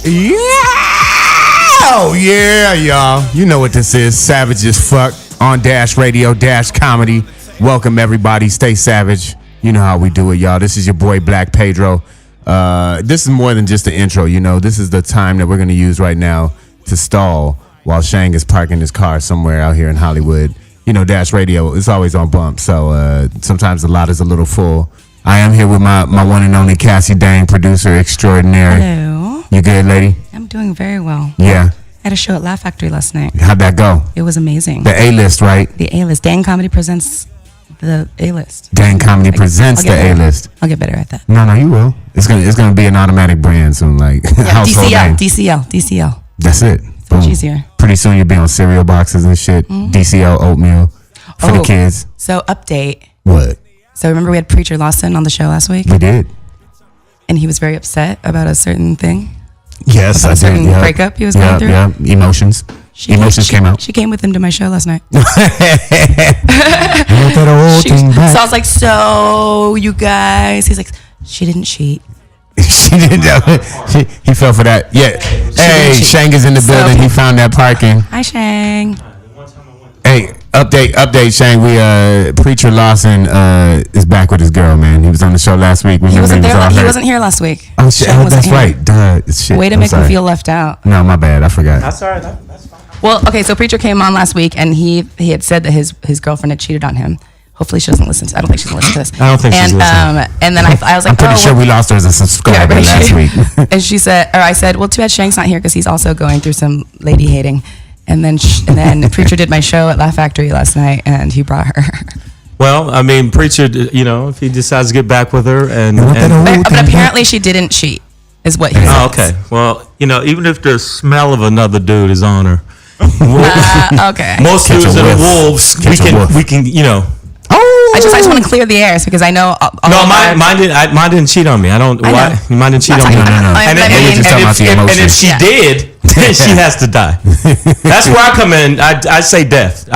Yeah! Oh, yeah, y'all. You know what this is. Savage as fuck on Dash Radio, Dash Comedy. Welcome, everybody. Stay savage. You know how we do it, y'all. This is your boy, Black Pedro. This is more than just an intro, you know. This is the time that we're going to use right now to stall while Shang is parking his car somewhere out here in Hollywood. You know, Dash Radio is always on bump, so sometimes the lot is a little full. I am here with my one and only Cassie Dang, producer extraordinary. Hello. You good, lady? I'm doing very well. Yeah. I had a show at Laugh Factory last night. How'd that go? It was amazing. The A-list, right? The A-list. Dang Comedy presents the A-list. Dang Comedy presents the A-list. I'll get better at that. No, you will. It's gonna be an automatic brand soon, like household name. DCL. That's it. Boom. Much easier. Pretty soon you'll be on cereal boxes and shit. Mm-hmm. DCL oatmeal for the kids. So update. What? So remember we had Preacher Lawson on the show last week? We did. And he was very upset about a certain thing. Yes, about a certain breakup he was going through. Yeah, emotions. Emotions came out. She came with him to my show last night. So I was like, so you guys, he's like, she didn't cheat. She didn't. He fell for that. Yeah. Hey, Shang is in the building. He found that parking. Hi, Shang. Hey, update, Shang. We Preacher Lawson is back with his girl, man. He was on the show last week. He wasn't there. He wasn't here last week. Oh shit! That's right. Duh. Shit. Way to make me feel left out. No, my bad. I forgot. That's all right. That's fine. Well, okay. So Preacher came on last week, and he had said that his girlfriend had cheated on him. Hopefully she doesn't listen to. I don't think she's gonna listen to this. I don't think she's listening. And then I was like, I'm pretty sure we lost her as a subscriber last week. And she said, or I said, well, too bad Shang's not here because he's also going through some lady hating. And then Preacher did my show at Laugh Factory last night, and he brought her. Well, I mean, Preacher, you know, if he decides to get back with her, but apparently she didn't cheat, is what he said. Oh, okay. Well, you know, even if the smell of another dude is on her, okay. Most dudes are the wolves. We can, you know. I just want to clear the airs because I know. Mine didn't cheat on me. I don't. Why? Mine didn't cheat on me. No. And if she did, then she has to die. That's where I come in. I say death.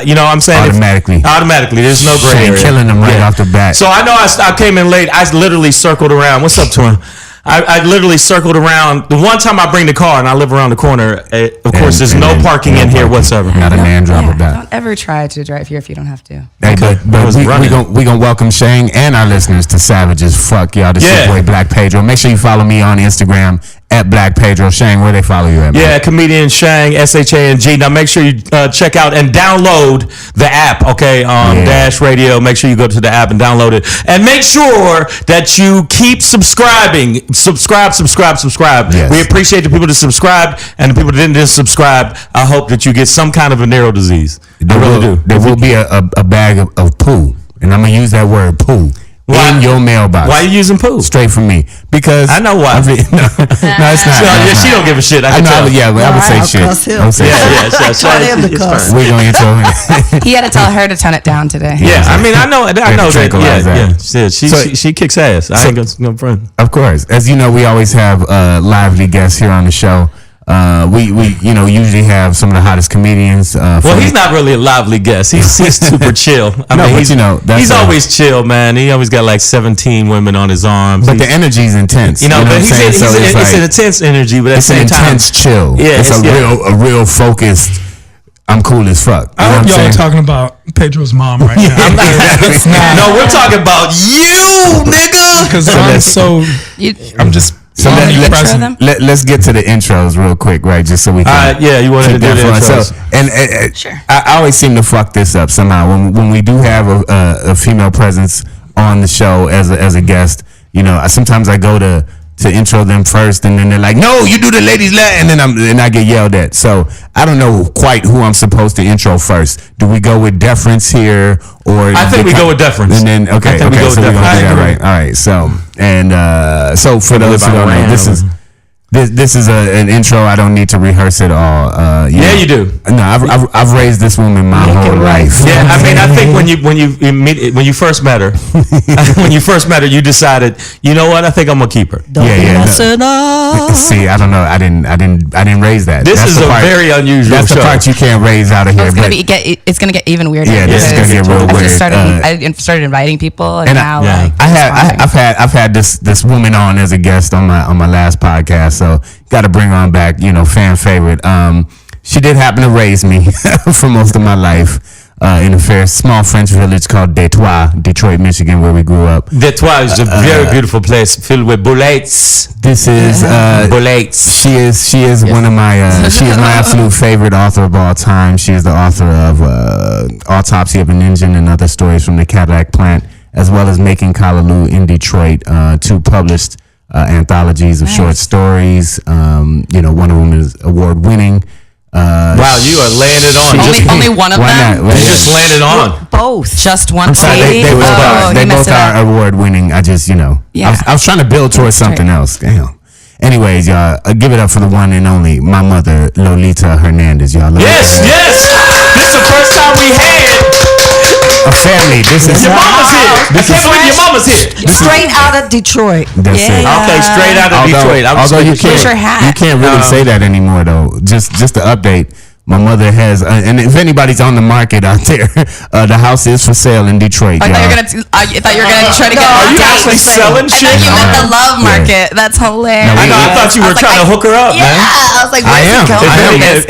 You know what I'm saying? Automatically. There's no gray area. Killing them right off the bat. So I know I came in late. I literally circled around. What's up, Torn? I literally circled around. The one time I bring the car and I live around the corner, of course, there's no parking in here whatsoever. Not a man drop of that. Don't ever try to drive here if you don't have to. Hey, but we gonna welcome Shang and our listeners to Savage as Fuck, y'all. This is your boy Black Pedro. Make sure you follow me on Instagram at Black Pedro. Shang, where they follow you at? Man? Yeah, comedian Shang, SHANG. Now make sure you check out and download the app, okay, on Dash Radio. Make sure you go to the app and download it. And make sure that you keep subscribing. Subscribe. Yes. We appreciate the people that subscribe and the people that didn't subscribe. I hope that you get some kind of a narrow disease. I really do. There will be a bag of poo, and I'm going to use that word poo. Why? In your mailbox. Why are you using poo? Straight from me. Because I know why. No, it's not. She don't give a shit. I would say shit. I would say shit. We're going to intro. He had to tell her to tone it down today. Yeah, I mean, I know that. She kicks ass. I ain't gonna front. Of course. As you know, we always have lively guests here on the show. We usually have some of the hottest comedians. Well, he's not really a lively guest. He's super chill. He's always chill, man. He always got like 17 women on his arms. But the energy's intense. But it's an intense energy, but at the same time, it's intense chill. Yeah, it's a real focused. I'm cool as fuck. I hope y'all are talking about Pedro's mom right now. No, we're talking about you, nigga. Because I'm just. So let's get to the intros real quick, right? Just so we can. You wanted to do the intros. So, sure. I always seem to fuck this up somehow. When we do have a female presence on the show as a guest, you know, sometimes I go to intro them first, and then they're like, "No, you do the ladies last," and then I get yelled at. So I don't know quite who I'm supposed to intro first. Do we go with deference here, or I think we go with deference? And then so we're gonna do that, right? All right. So for those who don't know, this is an intro. I don't need to rehearse it all. You do. No, I've raised this woman my whole life. Yeah, I mean, I think when you first met her, you decided, you know what? I think I'm gonna keep her. See, I don't know. I didn't raise that. This is a very unusual. That's the part you can't raise out of here. It's gonna get even weirder. Yeah, this is gonna get real weird. I started inviting people, and now I've had this woman on as a guest on my last podcast. So got to bring on back, fan favorite. She did happen to raise me for most of my life. In a small French village called Detroit, Michigan, where we grew up. Detroit is a very beautiful place filled with bullets. This is bullets. She is one of my. She is my absolute favorite author of all time. She is the author of Autopsy of an Engine and Other Stories from the Cadillac Plant, as well as Making Callaloo in Detroit. 2 published anthologies of short stories. One of them is award-winning. Wow, you are laying it on. Only one of them? You just laying it on. Both. Just one. They both are award-winning. I just, I was trying to build towards something else. Damn. Anyways, y'all, give it up for the one and only, my mother, Lolita Hernandez, y'all. Yes. This is the first time we had a family. This is your mama's here. I can't believe your mama's here. Straight out of Detroit. That's it. Okay, straight out of Detroit. Although you can't really say that anymore, though. Just to update. My mother has, and if anybody's on the market out there, the house is for sale in Detroit. I thought you were gonna try to get. Are you actually selling shit? I thought you meant the love market. That's hilarious. I thought you were trying to hook her up, man. I was like, I am.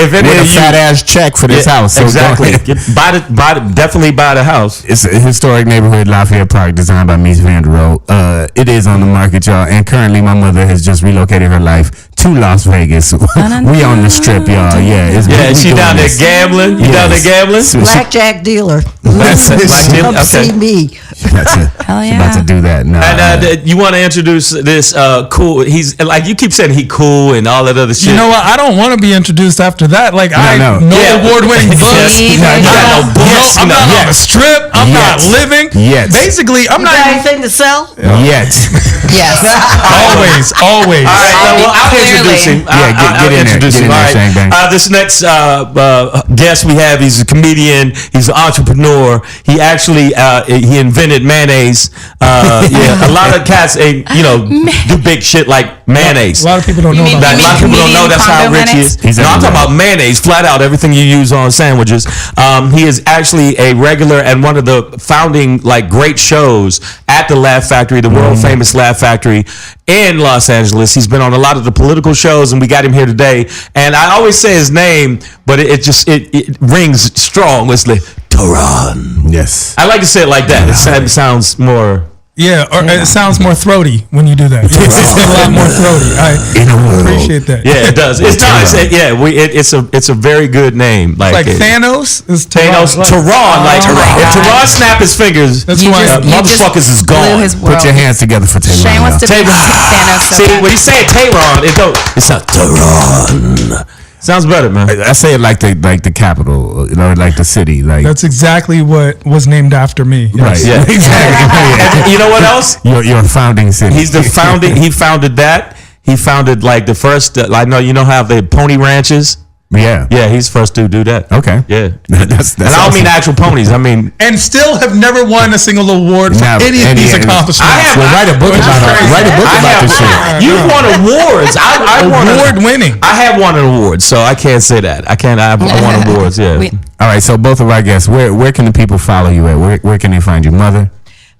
If any with a of you, fat ass check for this house. So exactly. Definitely buy the house. It's a historic neighborhood, Lafayette Park, designed by Mies van der Rohe. It is on the market, y'all. And currently, my mother has just relocated her life to Las Vegas. We on the strip, y'all. Yeah, she down there gambling. You down there gambling? Blackjack dealer. Come see me. Hell yeah. About to do that now. And you want to introduce this cool? He's like, you keep saying he cool and all that other shit. You know what? I don't want to be introduced after that. Like no award-winning books. I'm not on the strip. I'm not living. Yes. Basically, I'm not anything to sell. Yet. Yes. Always. All right. Well, I'll introduce him. Get in there, Shang Bang. This next guest we have, he's a comedian. He's an entrepreneur. He actually he invented mayonnaise. A lot of cats do big shit like mayonnaise. A lot of people don't know that. A lot of people don't know that's how rich he is. I'm talking about mayonnaise, flat out, everything you use on sandwiches. He is actually a regular and one of the founding great shows at the Laugh Factory, the world famous Laugh Factory in Los Angeles. He's been on a lot of the political shows, and we got him here today. And I always say his name, but it rings strong. It's like Tehran. Yes. I like to say it like that. It sounds more. Yeah, or it sounds more throaty when you do that. It's a lot more throaty. I appreciate that. Yeah, it does. It's nice. It's a very good name. Like Thanos is Tehran. If Tehran snap his fingers, that's why motherfuckers is gone. Put your hands together for Tehran. Shane wants to be Thanos. See, when you say Tehran, it's not Tehran. Sounds better, man. I say it like the capital, like the city. That's exactly what was named after me. Yes. Right. Yeah. Exactly. And you know what else? Your founding city. He's the founding. He founded that. He founded the first. You know how the pony ranches. Yeah. Yeah, he's the first to do that. Okay. Yeah. That's and I don't mean actual ponies. I mean. And still have never won a single award for any of these accomplishments. Write a book about this shit. You've won awards. I won award-winning. I have won an award, so I can't say that. I won awards, yeah. All right, so both of our guests, where can the people follow you at? Where can they find you? Mother?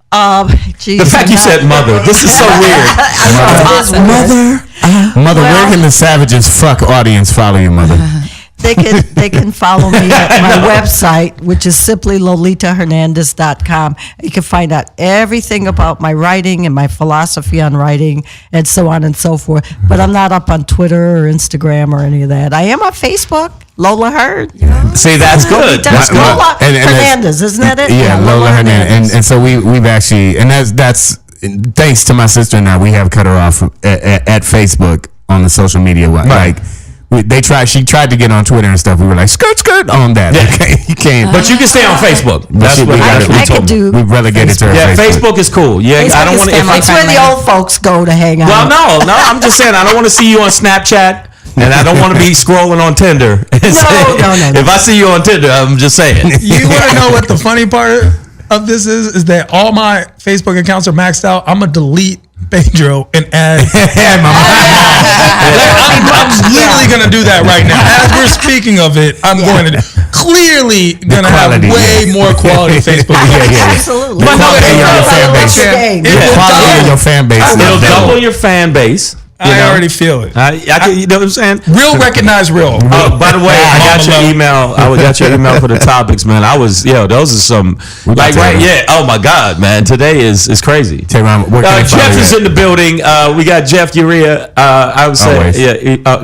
The fact you said mother, this is so weird. Mother, where can the Savage as fuck audience follow you, Mother? They can follow me at my website, which is simply lolitahernandez.com. You can find out everything about my writing and my philosophy on writing and so on and so forth. But I'm not up on Twitter or Instagram or any of that. I am on Facebook, Lola Herd. See, that's good. That's Lola Hernandez, isn't that it? Yeah, Lola Hernandez. And so we've actually, and that's thanks to my sister and I, we have cut her off at Facebook on the social media. Right. She tried to get on Twitter and stuff. We were like, skirt on that. Yeah. Okay, you can't. But you can stay on Facebook. That's what we relegated to her. Yeah, Facebook is cool. Yeah, I don't want to. That's where the old folks go to hang out. Well, no, I'm just saying I don't want to see you on Snapchat. And I don't want to be scrolling on Tinder. No. If I see you on Tinder, I'm just saying. You want to know what the funny part of this is that all my Facebook accounts are maxed out. I'm going to delete Pedro and add my mom. I'm literally going to do that right now. As we're speaking of it, I'm going to clearly going to have way more quality Facebook. Absolutely. The quality of your fan base. It'll double your fan base. I already feel it. You know what I'm saying? Real recognize real. By the way, I got your email. I got your email for the topics, man. Those are some oh my God, man. Today is crazy. Tehran, Jeff is in the building. We got Jeff Urea. I would say, I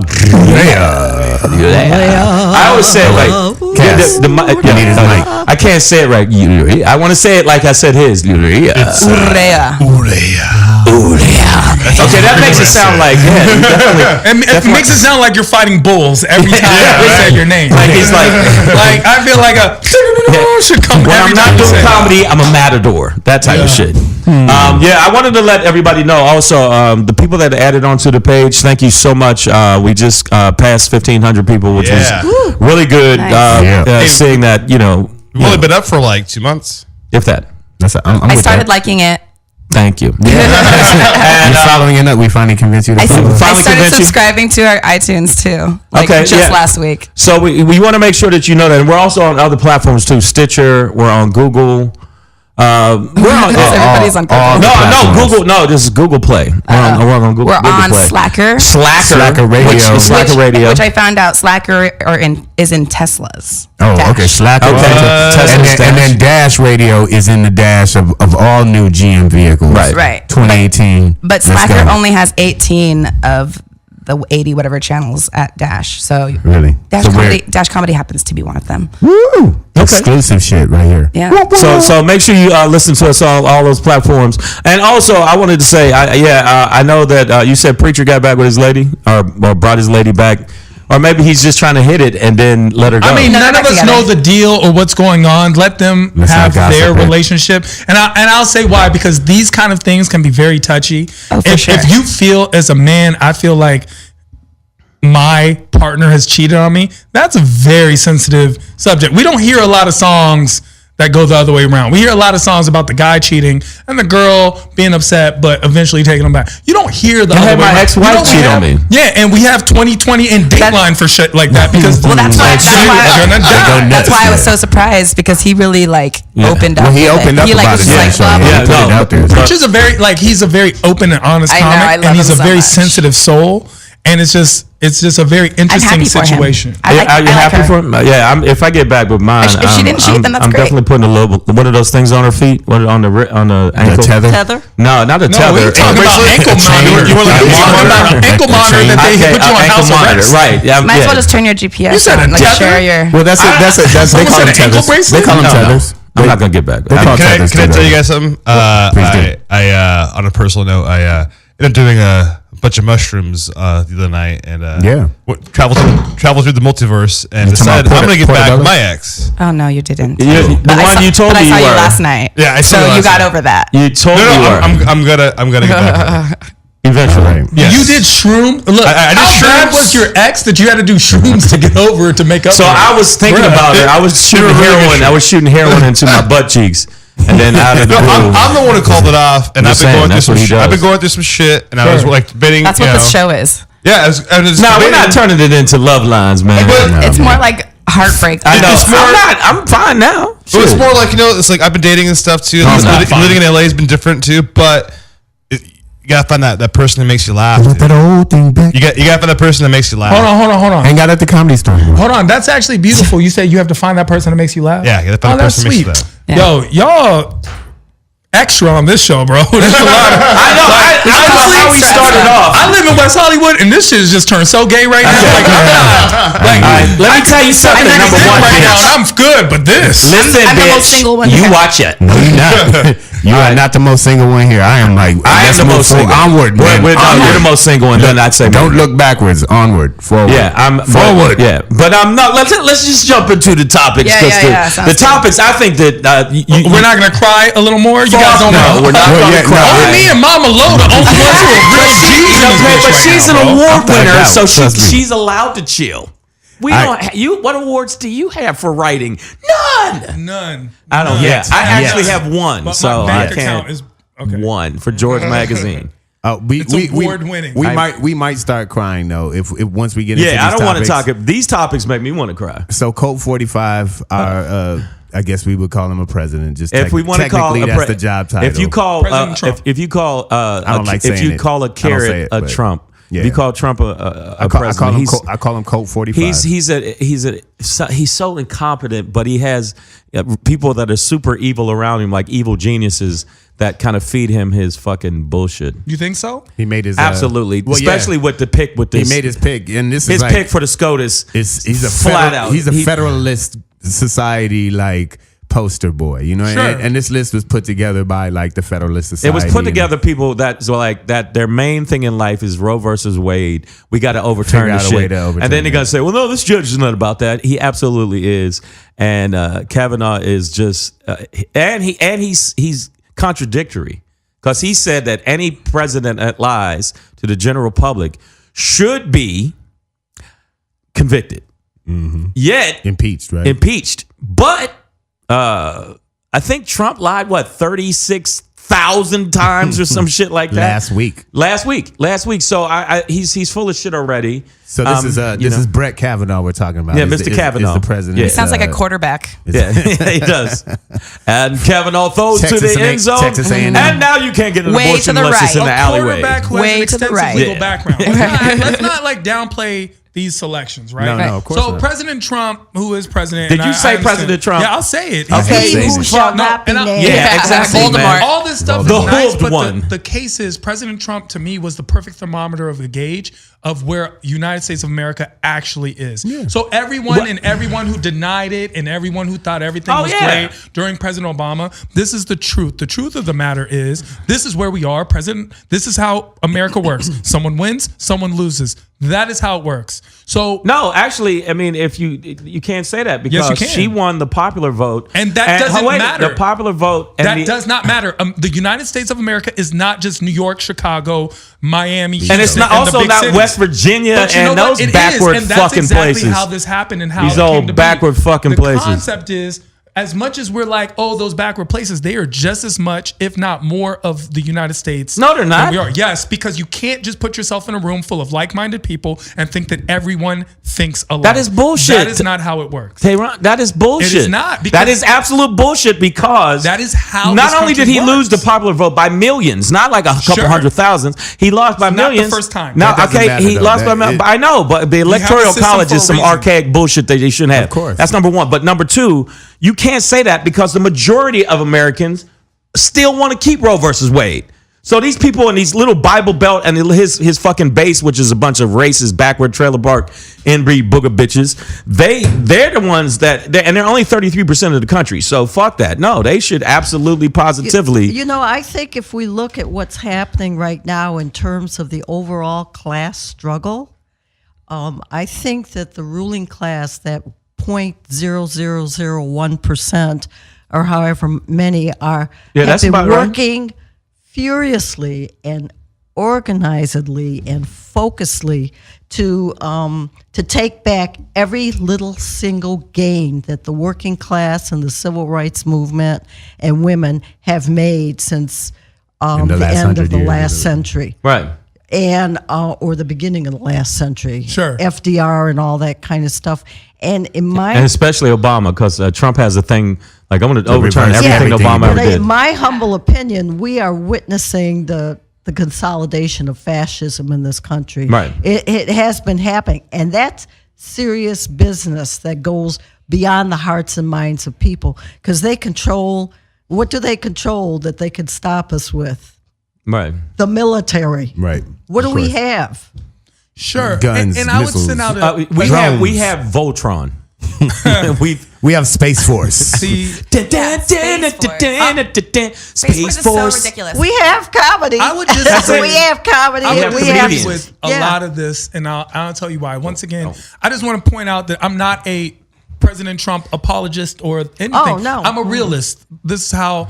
always say it like I can't say it right. I want to say it like I said his. Urea. Okay, that makes it sound like it makes it sound like you're fighting bulls every time I say your name. Like it's like I feel like should come. When I'm not doing comedy, I'm a matador. That type of shit. I wanted to let everybody know. Also, the people that added onto the page, thank you so much. We just passed 1,500 people, which was really good. Nice. Seeing that, we've only been up for like 2 months, if that. I started liking it. Thank you. And you're following it up. We finally convinced you to follow. I started subscribing to our iTunes too. Last week. So we want to make sure that you know that. And we're also on other platforms too. Stitcher. We're on Google. We're on everybody's on Google. No, Google. No, this is Google Play. We're on Google. We're on Play. Slacker Radio. Slacker Radio. Which I found out Slacker is in Teslas. Oh, Dash. okay. Slacker. And then Dash Radio is in the dash of all new GM vehicles. Right. 2018. But Slacker only has 18 of the 80 whatever channels at Dash. So really, Dash Comedy happens to be one of them. Woo! Exclusive shit right here. Yeah. So make sure you listen to us on all those platforms. And also, I wanted to say, I know that you said Preacher got back with his lady or brought his lady back. Or maybe he's just trying to hit it and then let her go. I mean, none of us know the deal or what's going on. Let them have their relationship. And I'll say why. Because these kind of things can be very touchy. Oh, for sure. If you feel as a man, I feel like my partner has cheated on me, that's a very sensitive subject. We don't hear a lot of songs that go the other way around. We hear a lot of songs about the guy cheating and the girl being upset, but eventually taking them back. You don't hear the other way around. My ex-wife cheat on me. Yeah, and we have 2020 and Dateline for shit like that because that's why I was so surprised because he really opened up. Well, he opened up about it. Rich is he's a very open and honest comic, and he's a very sensitive soul. And it's just a very interesting situation. Are you happy for him? Yeah. If I get back with mine, if she didn't cheat, then that's I'm great. definitely putting one of those things on her feet, on the ankle. The tether? No, not a tether. We're talking about ankle monitor. You want an ankle monitor that they put you on house arrest? Right. Yeah. Might as well just turn your GPS. You said a tether? Well, that's they call them tethers. They call them tethers. I'm not gonna get back. Can I tell you guys something? I on a personal note, I ended up doing a bunch of mushrooms the other night and traveled through the multiverse and decided I'm gonna get back with my ex. Oh no, you didn't. The one you told me I saw you were last night. Yeah, I saw so you got over that. You told me you were. I'm gonna get back. Eventually. Yes. You did shrooms. Look, I did how bad shrooms. was your ex that you had to do shrooms to get over it to make up? So for it? I was thinking about it. I was shooting heroin. I was shooting heroin into my butt cheeks. And then out of the blue, I'm the one who called it off, and I've been going through some shit, and I was debating. That's what this show is. Yeah, no, we're not turning it into love lines, man. It's more like heartbreak. I know. I'm fine now. But it's more like it's like I've been dating and stuff too. Living in LA has been different too, but you gotta find that person that makes you laugh. That old thing back. You gotta find that person that makes you laugh. Hold on. Hang out at the Comedy Store. Hold on. That's actually beautiful. You say you have to find that person that makes you laugh. Yeah, you gotta find that person that makes you laugh. Yo, y'all extra on this show, bro. There's a lot of, I know. I know how we started off. I live in West Hollywood, and this shit has just turned so gay right now. Let me tell you something. Number one, right now, I'm good, but this. Listen, I'm the most single one you here. watch it. No, you're not. You are not the most single one here. I am I am the most single. Onward, man. You're the most single one. Then I'd say don't look backwards. Onward, forward. Yeah, I'm forward. But I'm not. Let's just jump into the topics. The topics. I think that we're not gonna cry a little more. You guys don't know. We're not gonna cry. Only me and Mama Loda only ones who are real G's. But she's an award winner, so she's allowed to chill. We don't. What awards do you have for writing? None. I don't. Yeah, I actually have one. But so my bank I can't. account is okay. One for George Magazine. We might start crying though if once we get into these I don't want to topics. talk. These topics make me want to cry. So Colt 45 are I guess we would call him a president. Just if we want to call that's the job title. If you call President Trump. if you call I don't like saying if you it. call a carrot a Trump. If you call Trump a president, I call him Colt 45. He's so incompetent, but he has people that are super evil around him, like evil geniuses that kind of feed him his fucking bullshit. You think so? He made his absolutely, especially with the pick with this. He made his pick, and this his is pick for the SCOTUS. He's a flat out. He's a Federalist Society like poster boy, you know, and this list was put together by like the Federalist Society. It was put together people that so like that their main thing in life is Roe versus Wade. We got to overturn this shit, and then they're gonna say, well, no, this judge is not about that. He absolutely is, and Kavanaugh is just, and he's contradictory because he said that any president that lies to the general public should be convicted, yet impeached, right? Impeached, but. I think Trump lied 36,000 times or some shit like that last week. So he's full of shit already. So this is Brett Kavanaugh we're talking about. Yeah, Mr. Kavanaugh, is the president. He sounds like a quarterback. Yeah, he does. And Kavanaugh throws to the end zone, Texas A&M. and now you can't get an abortion unless it's in the alleyway. Quarterback who has an extensive legal background. Let's not like downplay these selections, right? No, of course so not. President Trump, who is president? Did you say President Trump? Yeah, I'll say it. Okay, who shall not be named. Yeah, exactly. Voldemort. All this stuff The is nice, hooved but one. the case is President Trump to me was the perfect thermometer of the gauge of where United States of America actually is. Yeah. So everyone who denied it and everyone who thought everything was great during President Obama, this is the truth. The truth of the matter is this is where we are. This is how America works. Someone wins, someone loses. That is how it works. So no, actually, I mean, if you can't say that because she won the popular vote, and that doesn't matter. The popular vote does not matter. The United States of America is not just New York, Chicago, Miami, and it's not also not cities. West Virginia and those backward fucking exactly places. How this happened and how these it came old to backward be. fucking places. The concept is, as much as we're like, oh, those backward places, they are just as much, if not more, of the United States. No, they're not. We are. Yes, because you can't just put yourself in a room full of like-minded people and think that everyone thinks alike. That is bullshit. That is not how it works. Tehran, that is bullshit. It is not. That is absolute bullshit because that is how. Not only did he lose the popular vote by millions, not like a couple hundred thousands, he lost by millions. Not the first time. No, okay, he lost by millions. I know, but the electoral college is some archaic bullshit that they shouldn't have. Of course. That's number one. But number two, you can't say that because the majority of Americans still want to keep Roe versus Wade. So these people in these little Bible Belt and his fucking base, which is a bunch of racist, backward, trailer park, inbreed booger bitches, they're the ones and they're only 33% of the country. So fuck that. No, they should absolutely, positively. You know, I think if we look at what's happening right now in terms of the overall class struggle, I think that the ruling class, that 0.0001%, or however many have been working furiously and organizedly and focusedly to take back every little single gain that the working class and the civil rights movement and women have made since the end of the last century. Right. And or the beginning of the last century. Sure. FDR and all that kind of stuff. And and especially Obama, because Trump has a thing like I'm going to overturn everything Obama ever did. In my humble opinion, we are witnessing the consolidation of fascism in this country. Right. It has been happening, and that's serious business that goes beyond the hearts and minds of people because they control. What do they control that they can stop us with? Right. The military. Right. What do we have? Sure. Guns, and I would missiles. send out we have Voltron. we have Space Force. See, Space Force is so ridiculous. We have comedy. I would just say we have comedy. I would we agree have with a lot of this, and I'll tell you why. Once again, I just want to point out that I'm not a President Trump apologist or anything. Oh, no. I'm a realist. This is how.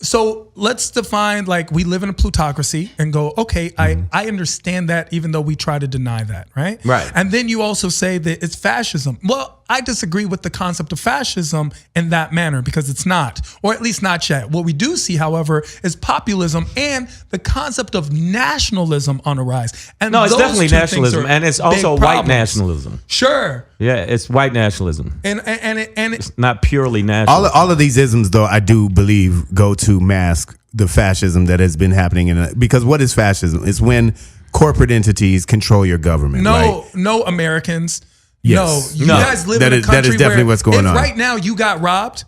So let's define, like, we live in a plutocracy and go, okay, I understand that even though we try to deny that, right? Right. And then you also say that it's fascism. Well, I disagree with the concept of fascism in that manner because it's not, or at least not yet. What we do see, however, is populism and the concept of nationalism on a rise. And no, it's those definitely two nationalism, things are and it's big also white problems. nationalism. Sure. Yeah, it's white nationalism. And It's not purely national. All of these isms, though, I do believe go to mask the fascism that has been happening because what is fascism? It's when corporate entities control your government. No, right? no Americans. Yes. No, you guys live in a country that is definitely where what's going if on. right now you got robbed,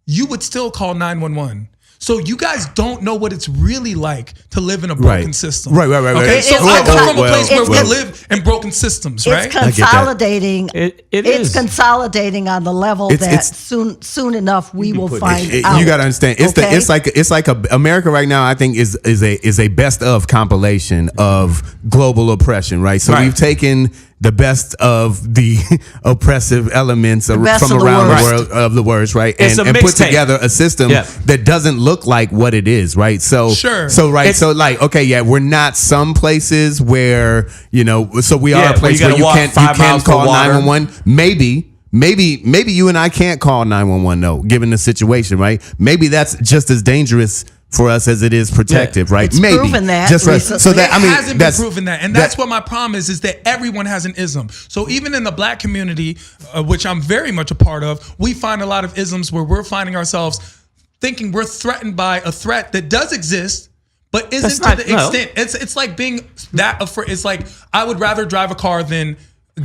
you would still call 911. So you guys don't know what it's really like to live in a broken system. Right. Okay, so I come from a place where we live in broken systems, right? It's consolidating. It it's is consolidating on the level that soon enough we will find out. You got to understand. It's like America right now. I think is a best of compilation of global oppression. Right. So we've taken the best of the oppressive elements from around the world of the worst, right? And put together a system that doesn't look like what it is, right? So we're not some places where, so we are a place where you can call 911. Maybe you and I can't call 911 though, given the situation, right? Maybe that's just as dangerous for us as it is protective, right? It's maybe proven that just right. So that it hasn't been proven that, and that's what my problem is that everyone has an ism. So even in the black community, which I'm very much a part of, we find a lot of isms where we're finding ourselves thinking we're threatened by a threat that does exist, but isn't to the extent. It's like being that afraid. It's like I would rather drive a car than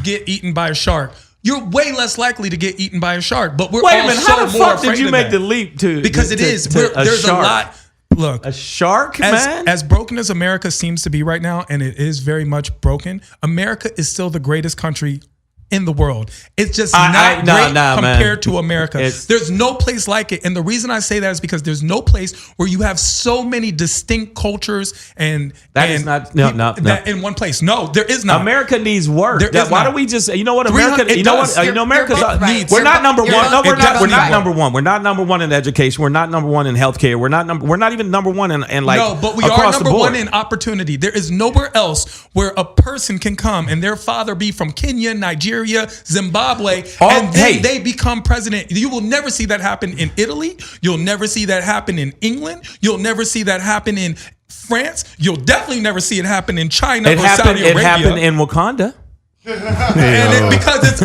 get eaten by a shark. You're way less likely to get eaten by a shark, but we're Wait a minute, how the fuck did you make the leap to? Because there's a lot. Look, a shark, man. As broken as America seems to be right now, and it is very much broken, America is still the greatest country in the world. It's just not great compared to America. There's no place like it. And the reason I say that is because there's no place where you have so many distinct cultures and that in one place. No, there is not. America needs work. Why do we just America? America's we're not number one. No, we're not number one. We're not number one in education. We're not number one in healthcare. We're not even number one in like no, but we are number one in opportunity. There is nowhere else where a person can come and their father be from Kenya, Nigeria, Zimbabwe, and then they become president. You will never see that happen in Italy. You'll never see that happen in England. You'll never see that happen in France. You'll definitely never see it happen in China or Saudi Arabia. It happened in Wakanda. That's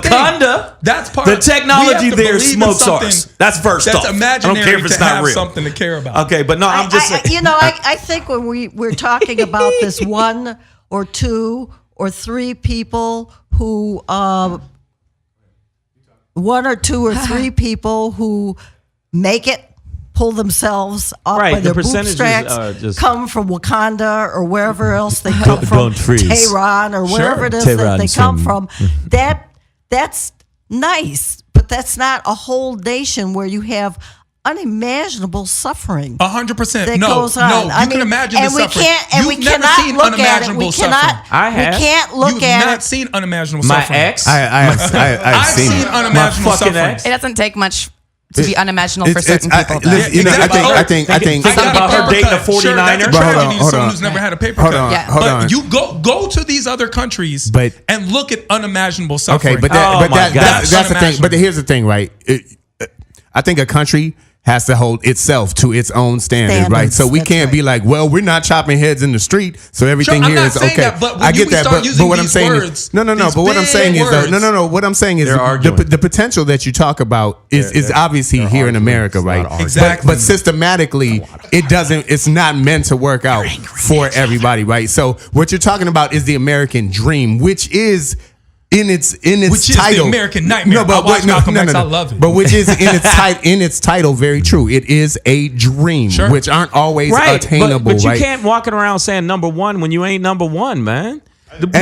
Wakanda. The that's part. The technology there smokes ours. That's first off. That's imaginary. I don't care if it's not real. Something to care about. Okay, but no, I'm just saying. I think when we're talking about this one or two or three people who one or two or three people who make it, pull themselves up by their bootstraps, come from Wakanda or wherever else they come from, Tehran or wherever it is that they come from. That's nice, but that's not a whole nation where you have unimaginable suffering. 100%. Goes on. No, you can imagine the suffering. We cannot look at it. We cannot. I have. We can't look You've at it. not seen unimaginable suffering. My ex. I've seen unimaginable suffering. It doesn't take much to be unimaginable for certain people. I think about her dating a 49er. Someone who's never had a paper cut. Hold on. You go to these other countries and look at unimaginable suffering. Okay, but that's the thing. But here's the thing, right? I think a country has to hold itself to its own standard, right? So we can't be like, well, we're not chopping heads in the street, so everything here is okay. That, but I get that, but what I'm saying is, no. But what I'm saying is, what I'm saying is, the potential that you talk about is obviously here in America, right? Exactly. But systematically, it's not meant to work out for everybody, right? So what you're talking about is the American dream, which is in its title, the American nightmare. No, but I love it. But which is in its title, very true. It is a dream, which aren't always attainable. But you can't walk around saying number one when you ain't number one, man.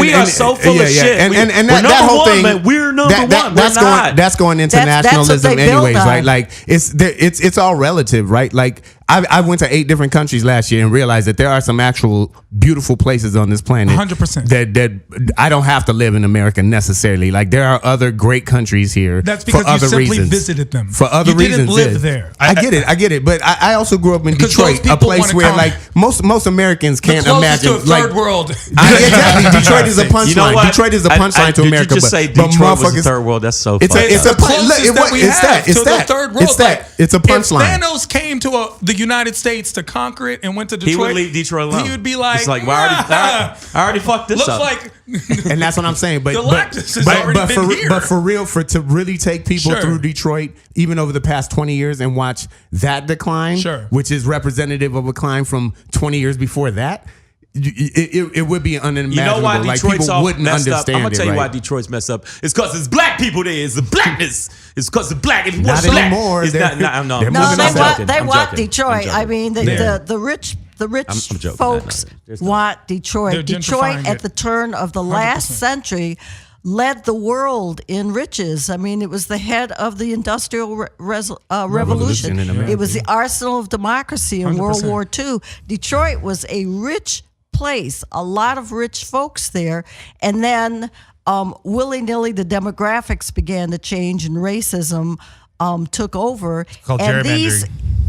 We are so full of shit. And that whole thing, man, we're number one. That's going into nationalism, anyways, right? Like it's all relative, right? Like I went to 8 different countries last year and realized that there are some actual beautiful places on this planet. 100%. That I don't have to live in America necessarily. Like there are other great countries here. That's because for other you simply reasons. Visited them. For other reasons. You didn't live there. I get it. But I also grew up in Detroit, a place where like most Americans can't imagine to a third world. Exactly. Detroit is a punchline. You know what? Detroit is a punchline to America. Did you just say Detroit was a third world? That's so funny. It's the closest that we have to the third world. It's a punchline. If Thanos came to the United States to conquer it and went to Detroit, he would leave Detroit alone. He would be like, it's like, I already fucked this up. And that's what I'm saying. But for real, to really take people through Detroit, even over the past 20 years, and watch that decline, which is representative of a climb from 20 years before that. it would be unimaginable. You know why like Detroit's people all wouldn't messed up? understand I'm gonna tell it, you why right? Detroit's messed up. It's because it's black people there. It's the blackness. It's because of black. If it Not wasn't black, anymore. it's They're- not. No, they're I'm No, moving joking. they on. want, I'm they joking. want I'm Detroit. joking. I mean, the rich I'm joking. folks There's no- want Detroit. They're Detroit gentrifying at it. the turn of the last 100%. century led the world in riches. I mean, it was the head of the Industrial Revolution. in America. It was the arsenal of democracy in World 100%. War II. Detroit was a rich place, a lot of rich folks there. And then willy-nilly, the demographics began to change and racism took over. called And these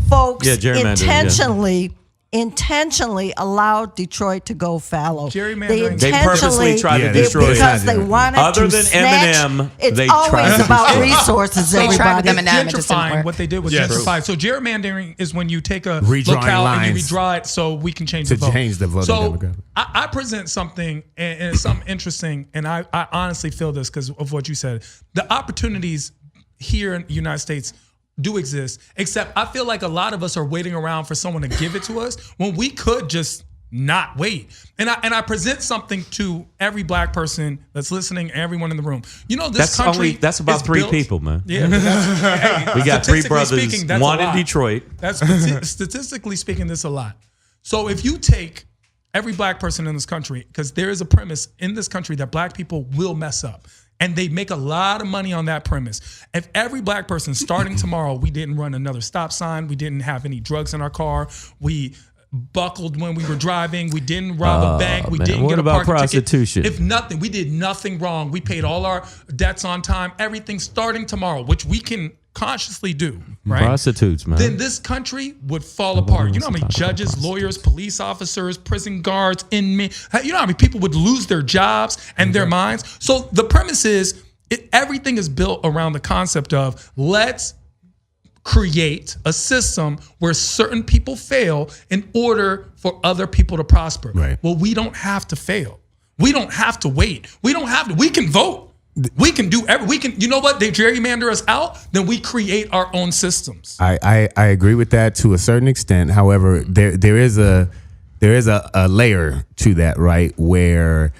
folks Yeah, gerrymandering, intentionally allowed Detroit to go fallow. Gerrymandering. They purposely tried to Yeah, destroy it. because they wanted Other to than snatch. Eminem, It's they tried always to about destroy it. resources, They tried with everybody. Eminem. It just didn't Gentrifying, work. what they did was Yes. gentrify. So gerrymandering is when you take a Redrawing locale and you lines redraw it so we can change to the vote. change the voting so demographic. I present something, and it's something interesting, and I honestly feel this because of what you said. The opportunities here in the United States do exist, except I feel like a lot of us are waiting around for someone to give it to us when we could just not wait. And I present something to every black person that's listening, everyone in the room. You know, this country That's about is 3 built- people, man. Yeah, but that's, We got 3 statistically brothers, speaking, that's one a in lot. Detroit. That's statistically speaking, this a lot. So if you take every black person in this country, because there is a premise in this country that black people will mess up. And they make a lot of money on that premise. If every black person starting tomorrow, we didn't run another stop sign, we didn't have any drugs in our car, we buckled when we were driving, we didn't rob a bank, we man. didn't What get a about parking prostitution? ticket. If nothing, we did nothing wrong. We paid all our debts on time, everything starting tomorrow, which we can consciously do, right? Prostitutes, man. Then this country would fall apart. You know how many judges, lawyers, police officers, prison guards, inmates, you know how many people would lose their jobs and their minds? So the premise is everything is built around the concept of let's create a system where certain people fail in order for other people to prosper. Right. Well, we don't have to fail. We don't have to wait. We don't have to. We can vote. We can do every. We can. You know what? They gerrymander us out. Then we create our own systems. I agree with that to a certain extent. However, there is a layer to that, right? Where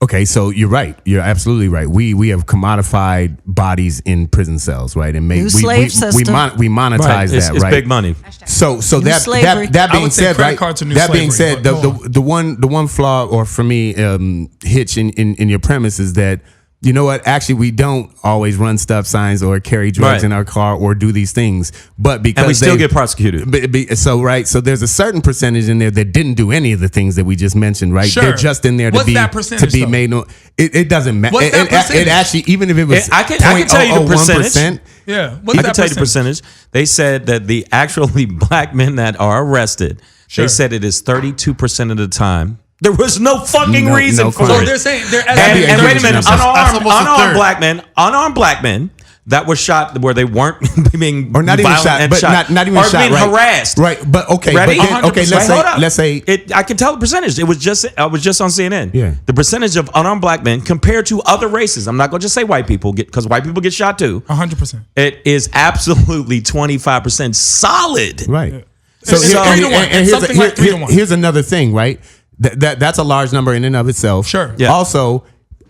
okay, so you're right. You're absolutely right. We have commodified bodies in prison cells, right? And New slave system. we monetize Right. It's that, right? big money. So that slavery. that I being would say said, credit right? cards are new That being slavery, said, but go the one flaw, or for me, hitch in your premise is that, you know what? Actually, we don't always run stop signs or carry drugs Right. in our car or do these things, but because And we still get prosecuted. So there's a certain percentage in there that didn't do any of the things that we just mentioned, right? Sure. They're just in there to What's be that percentage, though? made. No, it doesn't matter. What's that It percentage? actually, even if it was, I can tell you the 0.001%, Yeah. What's I that can tell you the percentage. They said that the actually black men that are arrested, Sure. they said it is 32% of the time. There was no fucking No- reason no for crime. So it. they're saying they're and estimating wait a minute, 30%. That's almost a third. unarmed black men that were shot where they weren't being or not even violent shot, and but not even or shot, being right? harassed. right? But okay, Ready? but then, okay, 100%. let's say I can tell the percentage. It was just I was just on CNN. Yeah. The percentage of unarmed black men compared to other races. I'm not going to just say white people because white people get shot too. 100%. It is absolutely 25% solid. right. So it's 3 to 1. It's something like 3 to 1. Here's another thing, right? That's a large number in and of itself. Sure. Yeah. Also,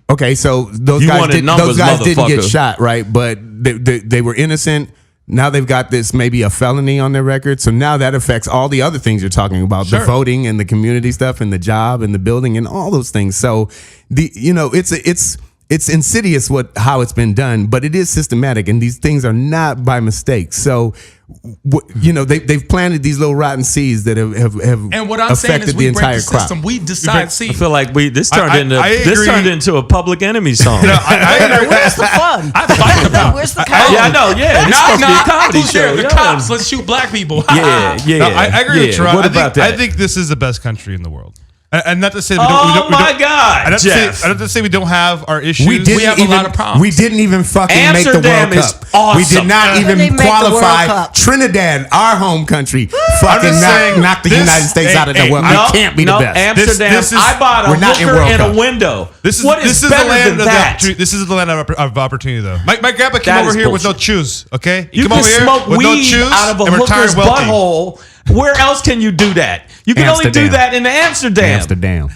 okay, so those You guys wanted didn't numbers, get motherfucker. shot, right? But they were innocent. Now they've got this maybe a felony on their record. So now that affects all the other things you're talking about, Sure. the voting and the community stuff and the job and the building and all those things. So it's insidious how it's been done, but it is systematic, and these things are not by mistake. So, they've planted these little rotten seeds that have And what I'm saying affected is the we break entire the system. crop. We decide. See, I feel like this turned I agree. into a Public Enemy song. Where's the fun? I fight about. Where's the Yeah, I know. Yeah, it's supposed to be a comedy who's there? show. The Yeah. cops. Let's shoot black people. Yeah, yeah. No, I agree with you. What I about think, that? I think this is the best country in the world. And not to say we don't. Oh we don't, my God, I don't Jeff. have to say we don't have our issues. We didn't have a even, lot of problems. We didn't even fucking make the Amsterdam World is Cup. awesome. We did not They even didn't make the World qualify. Cup. Trinidad, our home country, fucking just saying, knock the this- United States out of the world. No, I can't be no, the best. Amsterdam. This is- I bought a we're not in hooker World and a Cup. window. This is what is the better land than of that? This is the land of opportunity, though. My grandpa came That over is here with no bullshit. shoes. Okay, he You came can over here smoke with weed no shoes out of a and retired hooker's wealthy. butthole Where else can you do that? You can only do that in Amsterdam.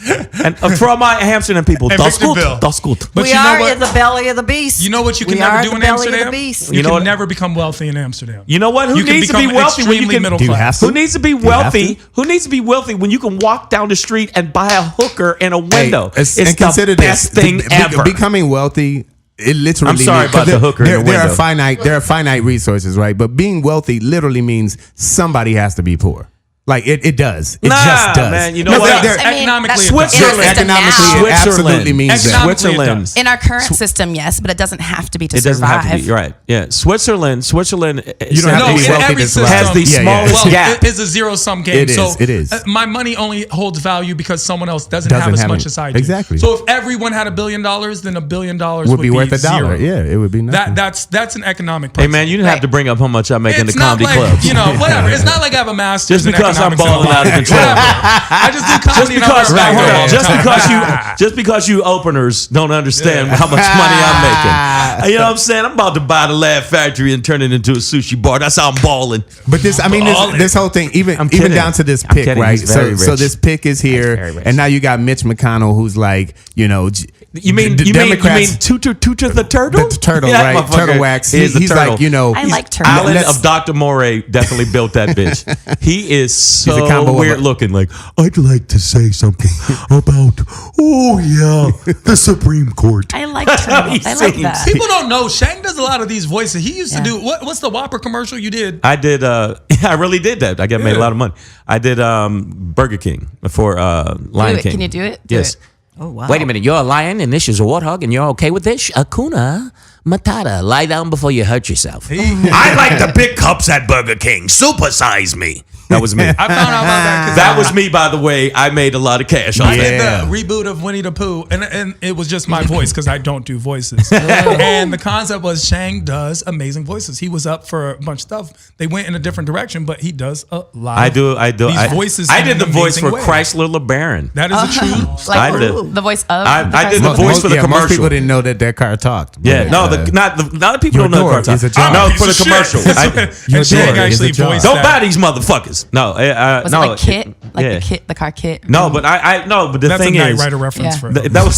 And for all my Amsterdam people, that's good. But we are in the belly of the beast. You know what you can never do in Amsterdam? You can never become wealthy in Amsterdam. You know what? Who needs to be wealthy when you can? Middle class? Who needs to be wealthy? Who needs to be wealthy when you can walk down the street and buy a hooker in a window? It's the best thing ever. Becoming wealthy. It literally. I'm sorry about the hooker. There are finite resources, right? But being wealthy literally means somebody has to be poor. Like it does. It just does. Man, you know what? Economically, Switzerland. Economically, it absolutely means that. Switzerland. In our current system, yes, but it doesn't have to be to survive. It doesn't have to be, right. Yeah. Switzerland. You don't have to be wealthy to survive. Has the smallest gap. It is a zero-sum game. It is. My money only holds value because someone else doesn't have as much as I do. Exactly. So if everyone had $1 billion, then $1 billion would be worth $1. zero. Yeah, it would be nothing. That's an economic principle. Hey man, you didn't have to bring up how much I make in the comedy like, clubs. You know, whatever. It's not like I have a master's just because I'm balling out of control. I just do comedy. Just because you openers don't understand how much money I'm making. You know what I'm saying? I'm about to buy the Laugh Factory and turn it into a sushi bar. That's how I'm balling. But this whole thing, even down to this pick, right? So this pick is here, and now you got Mitch McConnell, who's like, you know. You mean Tutor the turtle? The turtle, right? Turtle wax. He's turtle. like, you know. I like turtles. Island of Dr. Moray definitely built that bitch. He is so weird looking. Like, I'd like to say something about, the Supreme Court. I like turtles. I like that. People don't know. Shang does a lot of these voices. He used to do, what's the Whopper commercial you did? I did, I really did that. I made a lot of money. I did Burger King for Lion King. Can you do it? Yes. Oh, wow. Wait a minute, you're a lion and this is a warthog and you're okay with this? Akuna Matata, lie down before you hurt yourself. I like the big cups at Burger King. Supersize me. That was me. I found out about that. That was me, by the way. I made a lot of cash on I that. did the reboot of Winnie the Pooh, and it was just my voice because I don't do voices. And the concept was Shang does amazing voices. He was up for a bunch of stuff. They went in a different direction, but he does a lot. I do. These voices. I did the voice for way. Chrysler LeBaron. That is a true. I did the voice of. I did the voice for the commercial. Most people didn't know that car talked. Yeah, not the people don't know the car talked. No, for the commercial. And Shang actually voiced Don't that. buy these motherfuckers. No, was it like Kit? Like the kit, the car Kit? No, but but the thing is, that's a Knight Rider reference for that was.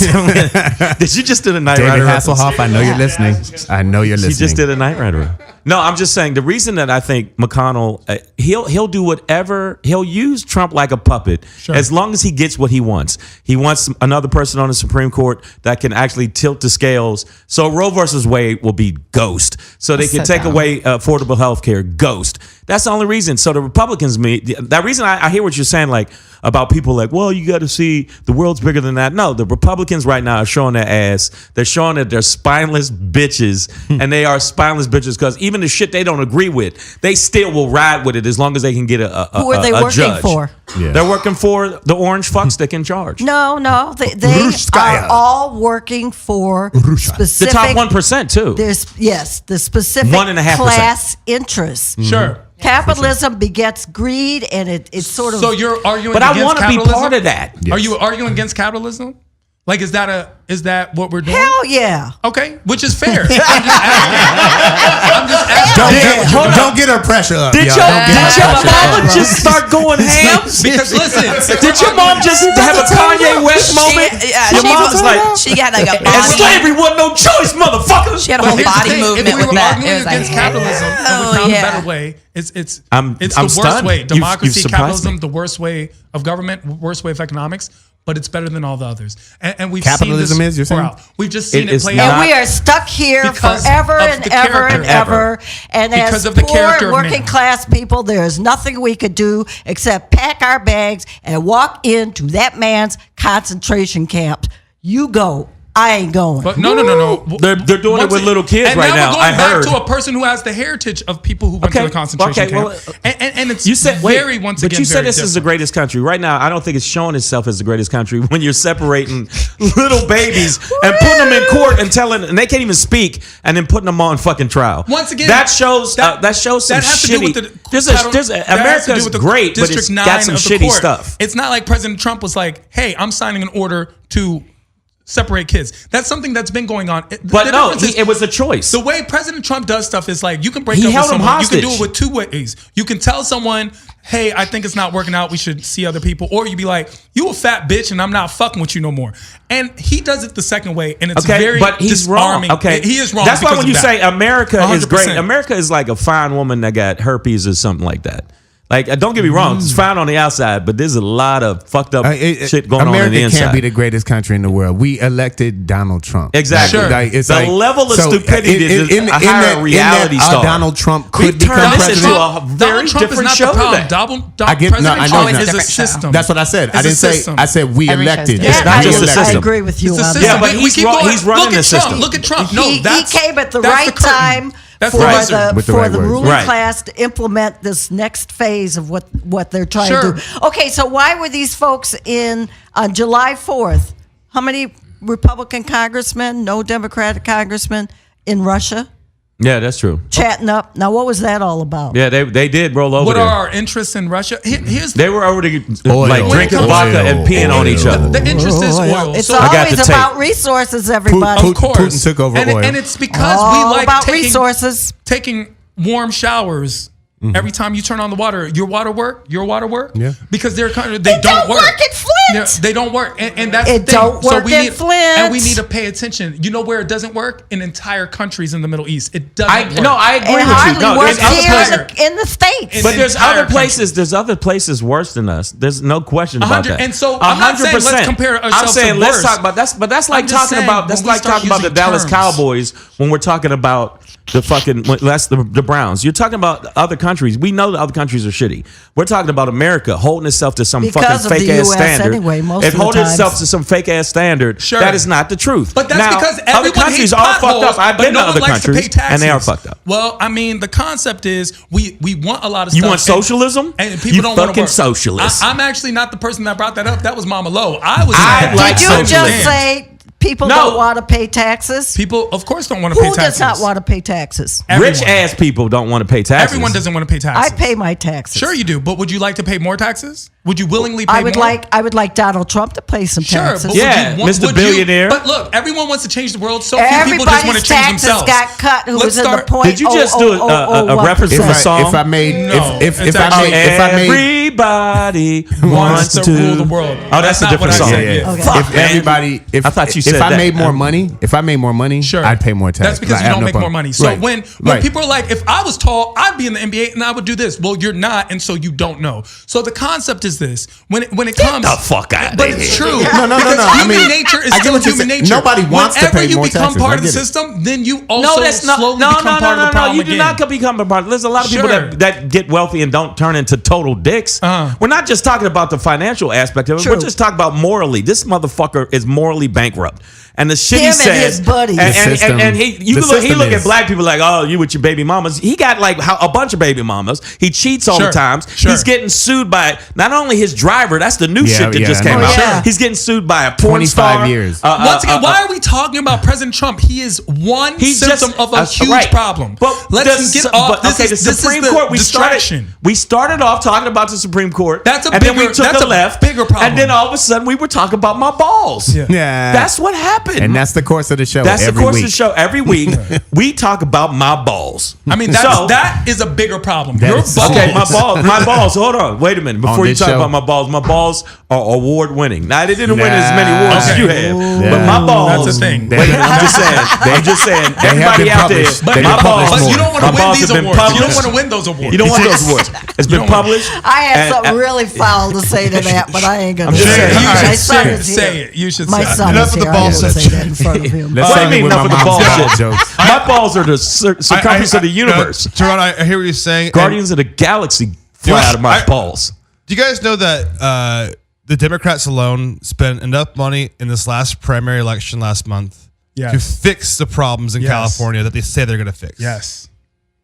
Did you just do a Knight David Rider Hasselhoff, I know you're listening. I know you're listening. He just did a Knight Rider. No, I'm just saying the reason that I think McConnell, he'll do whatever. He'll use Trump like a puppet as long as he gets what he wants. He wants another person on the Supreme Court that can actually tilt the scales. So Roe versus Wade will be ghost. So they can take away affordable health care, ghost. That's the only reason. So the Republicans, that reason I hear what you're saying, like about people like, well, you got to see the world's bigger than that. No, the Republicans right now are showing their ass. They're showing that they're spineless bitches, and they are spineless bitches because even the shit they don't agree with, they still will ride with it as long as they can get a Who are they working judge. for? Yeah. They're working for the orange fuckstick in charge. No, they are all working for specific. The top 1% too. There's the specific 1.5%. class interests. Sure. Capitalism begets greed, and it's sort of. So you're arguing But against I want to be capitalism? part of that. Are you arguing against capitalism? Like, is that what we're doing? Hell yeah. Okay, which is fair. I'm just asking. Don't get her pressure up. Did your mama just start going ham? Because listen, did your mom just have a Kanye West moment? Your mom was like, she got like a and body. slavery wasn't no choice, motherfucker. She had a whole body movement if we with were that. arguing It was against like, capitalism, and we found a better way. It's I'm the worst stunned. way. You've Democracy, surprised capitalism, me. the worst way of government, worst way of economics. But it's better than all the others. And we've Capitalism seen this is, you're saying? We've just seen It it is play not. out. And we are stuck here Because forever of and the ever character. and ever. And Because as of the poor character and of working man. class people, there is nothing we could do except pack our bags and walk into that man's concentration camp. You go. I ain't going. But no. They're doing it with little kids and right now. We're I going heard. back to a person who has the heritage of people who went to the concentration camp. And it's very once again. But you said very this is the greatest country. Right now, I don't think it's showing itself as the greatest country when you're separating little babies and putting them in court and and they can't even speak and then putting them on fucking trial. Once again, that shows some shitty. America's great, but it's got some shitty stuff. It's not like President Trump was like, "Hey, I'm signing an order to separate kids." That's something that's been going on. But no, it was a choice. The way President Trump does stuff is like you can break up held with him someone. You can hostage. do it with two ways. You can tell someone, hey, I think it's not working out. We should see other people. Or you'd be like, you a fat bitch and I'm not fucking with you no more. And he does it the second way, and it's very but he's disarming. wrong. Okay, he is wrong. That's why when you say America is 100%. great, America is like a fine woman that got herpes or something like that. Like, don't get me wrong, it's fine on the outside, but there's a lot of fucked up shit going on in the inside. America can't be the greatest country in the world. We elected Donald Trump. Exactly. Sure. Like, it's the like, level of stupidity is a higher reality star. Donald Trump We've could become turned this president. into a very Donald Trump different is show not the problem. today. I get- no, President I know Trump it's is not. a system. That's what I said. It's I a didn't say. system. I said we Every elected. show's It's different. not just a we elected. system. I agree with you It's a on system. Yeah, but that. We keep going. he's running Look the at Trump. system. Look at Trump. He came at the that's right the curtain. time That's for the the, wizard. With the for right the words. ruling Right. class to implement this next phase of what they're trying Sure. to do. Okay, so why were these folks on July 4th? How many Republican congressmen, no Democratic congressmen in Russia Yeah, that's true. chatting up? Now, what was that all about? Yeah, they did roll over What there. are our interests in Russia? Here's They were over to Oil. like drinking Oil. vodka and peeing on each other. the interest is oil. It's So I got always the tape. about resources, everybody. of course, Putin took over and, oil. and it's because All we like about resources. taking warm showers. Every time you turn on the water, your water work. Yeah. Because they're kind of It they don't work in Flint. Yeah, they don't work, and that's It the thing. don't work we in need, Flint. and we need to pay attention. You know where it doesn't work? In entire countries in the Middle East, it doesn't work. No, I agree It with hardly you. No, works there's other here places. in the States. But there's entire other places. countries. There's other places worse than us. There's no question about 100 that. and so I'm not saying let's 100%. compare I'm ourselves saying to let's worse. talk about that's. But that's like I'm just talking saying, about. That's when we like start talking about the using Dallas terms. Cowboys when we're talking about the fucking. That's the Browns. You're talking about other countries. We know the other countries are shitty. We're talking about America holding itself to some Because fucking of the fake ass US standard. anyway, most it of the holding times. itself to some fake ass standard. Sure. That is not the truth. But that's now, because other everyone countries hates are fucked potholes, up. I've but been no to one other likes to pay countries and they are taxes. fucked up. Well, I mean, the concept is we want a lot of You stuff. want socialism? And people You don't want to fucking work. socialist. I'm actually not the person that brought that up. That was Mama Lo. I was. I like Did you socialism. just say people No. don't want to pay taxes? People, of course, don't want to pay Who taxes. does not want to pay taxes? Rich ass people don't want to pay taxes. Everyone doesn't want to pay I taxes. pay my taxes. Sure, you do. But would you like to pay more taxes? Would you willingly pay I would more? like Donald Trump to pay some Sure, taxes. but Yeah, would you, Mr. would Billionaire. But look, everyone wants to change the world. So few people just want to Everybody's change taxes themselves. got cut. Who Let's was in the start- point? Did you just do a reference to If a song? I made, No, if it's I actually- made, if I made, Everybody wants to rule the world. Oh, that's a not what different I song. said, yeah, yeah. Okay. Fuck, If man. everybody, if I thought you if said I that. made more money, Sure. I'd pay more tax. That's because I you have don't no make more problem. money. So Right. when Right. people are like, if I was tall, I'd be in the NBA and I would do this. Well, you're not, and so you don't know. So the concept is this: when it comes, the fuck out but of it's here. true. No. Because I human mean, nature is I get still what you're human saying. nature. Nobody wants to Whenever pay you more become taxes. part I of the get it. system, then you also No, that's not. slowly No, become part of the problem You again. do not become a part. There's a lot of people Sure. that get wealthy and don't turn into total dicks. We're not just talking about the financial aspect of it. True. We're just talking about morally. This motherfucker is morally bankrupt. And the shit Him he and said, his buddies. and, The and, system- and he the look system at is- black people like, oh, you with your baby mamas. He got like a bunch of baby mamas. He cheats all Sure. the times. Sure. He's getting sued by not only his driver. That's the new Yeah, shit that yeah, just I came know. out. Oh, yeah. He's getting sued by a porn 25 star. years. Once again, why are we talking about President Trump? He is one He's symptom just of a huge right. problem. But Let's get off. the Supreme Court. We started off talking about the Supreme Court. That's a and then we bigger- took that's a a left. bigger problem. And then all of a sudden we were talking about my balls. Yeah. Yeah. That's what happened. And that's the course of the show. That's every the course week. of the show. Every week we talk about my balls. I mean, that is a bigger problem. That Your is- balls. Okay, my balls. Hold on, wait a minute. Before On you this talk show? about my balls are award winning. Now they didn't win as many awards as Okay. you have, Yeah. but my balls. That's a thing. Wait, I'm just saying. have Everybody been out there, published. but They've my been balls. published But you don't want my to win balls these have been awards. You don't published. want to win those awards. You don't want those awards. It's been don't want- published. I had and- something really foul to say to that, but I ain't gonna. I'm just say saying. it. You My should son is here. Say it. You should My say it. son Enough is of the here. ball I didn't say section. that in front of him. Let's What do save you it mean with enough my of the mom's ball ball shit? jokes. My balls are the circumference of the universe. Teron, I hear what you're saying. Guardians of the Galaxy fly out of my balls. Do you guys know that the Democrats alone spent enough money in this last primary election last month Yes. to fix the problems in Yes. California that they say they're going to fix? Yes.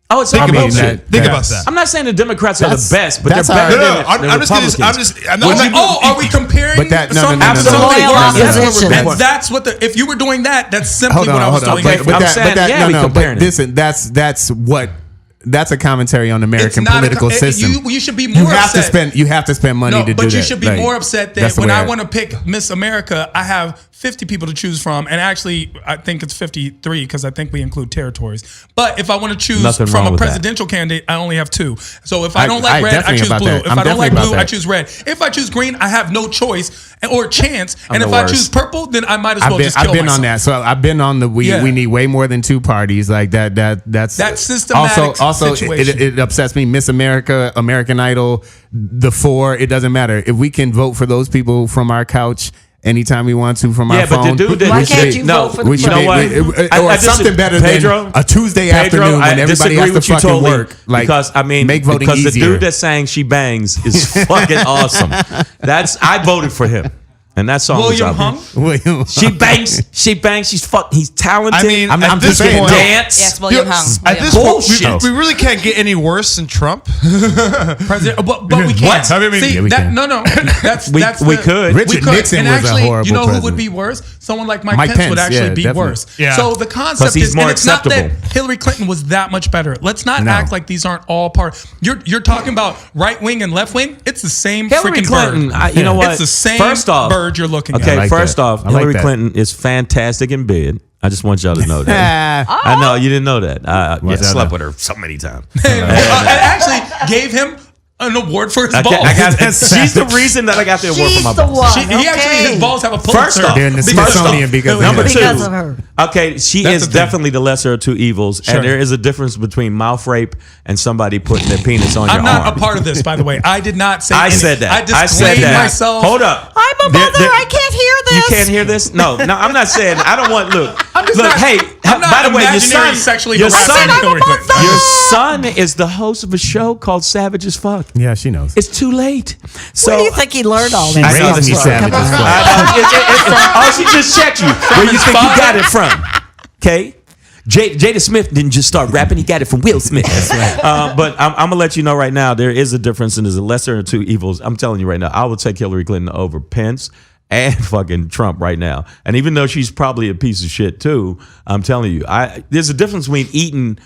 Oh, it's Think all about bullshit. that. Think about that. I'm not saying the Democrats are the That's- best, but they're that's better all than right. the I'm just kidding. Republicans. I'm not. Like, are we comparing? But that- no, no, some- no, no, no. Absolutely. Loyal Yes. opposition. That's what the. If you were doing that, that's simply Hold on, what I was hold on. doing. Okay, I'm saying, yeah, we comparing it. listen, that's a commentary on the American not a political co- system. You should be You more have upset. to spend money No, to do but that. you should be Like, more upset that's that the when way I want to pick Miss America, I have 50 people to choose from, and actually I think it's 53 because I think we include territories. But if I want to choose from a presidential candidate, I only have 2. So if I don't like red, I choose blue. If I don't like blue, I choose red. If I choose green, I have no choice or chance. And if I choose purple, then I might as well just kill myself. I've been on that. So I've been on the we need way more than 2 parties. Like that's systematic also situation. It upsets me. Miss America, American Idol, the 4. It doesn't matter if we can vote for those people from our couch anytime we want to from our phone. But the dude why can't you vote for or something better than a Tuesday afternoon when everybody has to fucking work. Like, because make voting easier. Because the dude that's saying she bangs is fucking awesome. I voted for him. And that song William Hung? She bangs. He's talented. I mean, I'm just saying. Dance. Yes, William Hung. At this point, we really can't get any worse than Trump. President, but we can't. What? I mean, see, we can. no. We could. Richard Nixon and was actually, a horrible you know president. who would be worse? Someone like Mike Pence would actually be definitely. worse. Yeah. So the concept he's is, more and it's not that acceptable. Hillary Clinton was that much better. Let's not No. act like these aren't all part. You're talking about right wing and left wing. It's the same Hillary freaking Clinton. bird. You know what? It's the same First off, bird you're looking at. Okay, like first that. off, I like Hillary that. Clinton is fantastic in bed. I just want y'all to know that. I know you didn't know that. I slept with her so many times. I actually gave him an award for his balls. She's the reason that I got the award for my She's the balls. one. He actually, his balls have a Pulitzer. First off, They're in the Smithsonian because of number her. two. Because of her. Okay, she That's is the thing. definitely the lesser of 2 evils, Sure. and there is a difference between mouth rape and somebody putting their penis on your I'm not arm. a part of this, by the way. I did not say I any- said that. I disclaimed myself. Hold up. I'm a mother. I can't hear this. You can't hear this? No, I'm not saying. I don't want. Look, I'm just look. not- Hey, I'm not by the way, your imaginary son, sexually your harassing son, Hillary Clinton. your son is the host of a show called Savage as Fuck. Yeah, she knows. It's too late. So Where do you think he learned all this? I know Raised me this savage from. as fuck. Oh, she just checked you. Where you think you got it from? Okay. Jada Smith didn't just start rapping; he got it from Will Smith. That's right. But I'm gonna let you know right now there is a difference, and there's a lesser of 2 evils. I'm telling you right now, I will take Hillary Clinton over Pence and fucking Trump right now. And even though she's probably a piece of shit too, I'm telling you, there's a difference between eating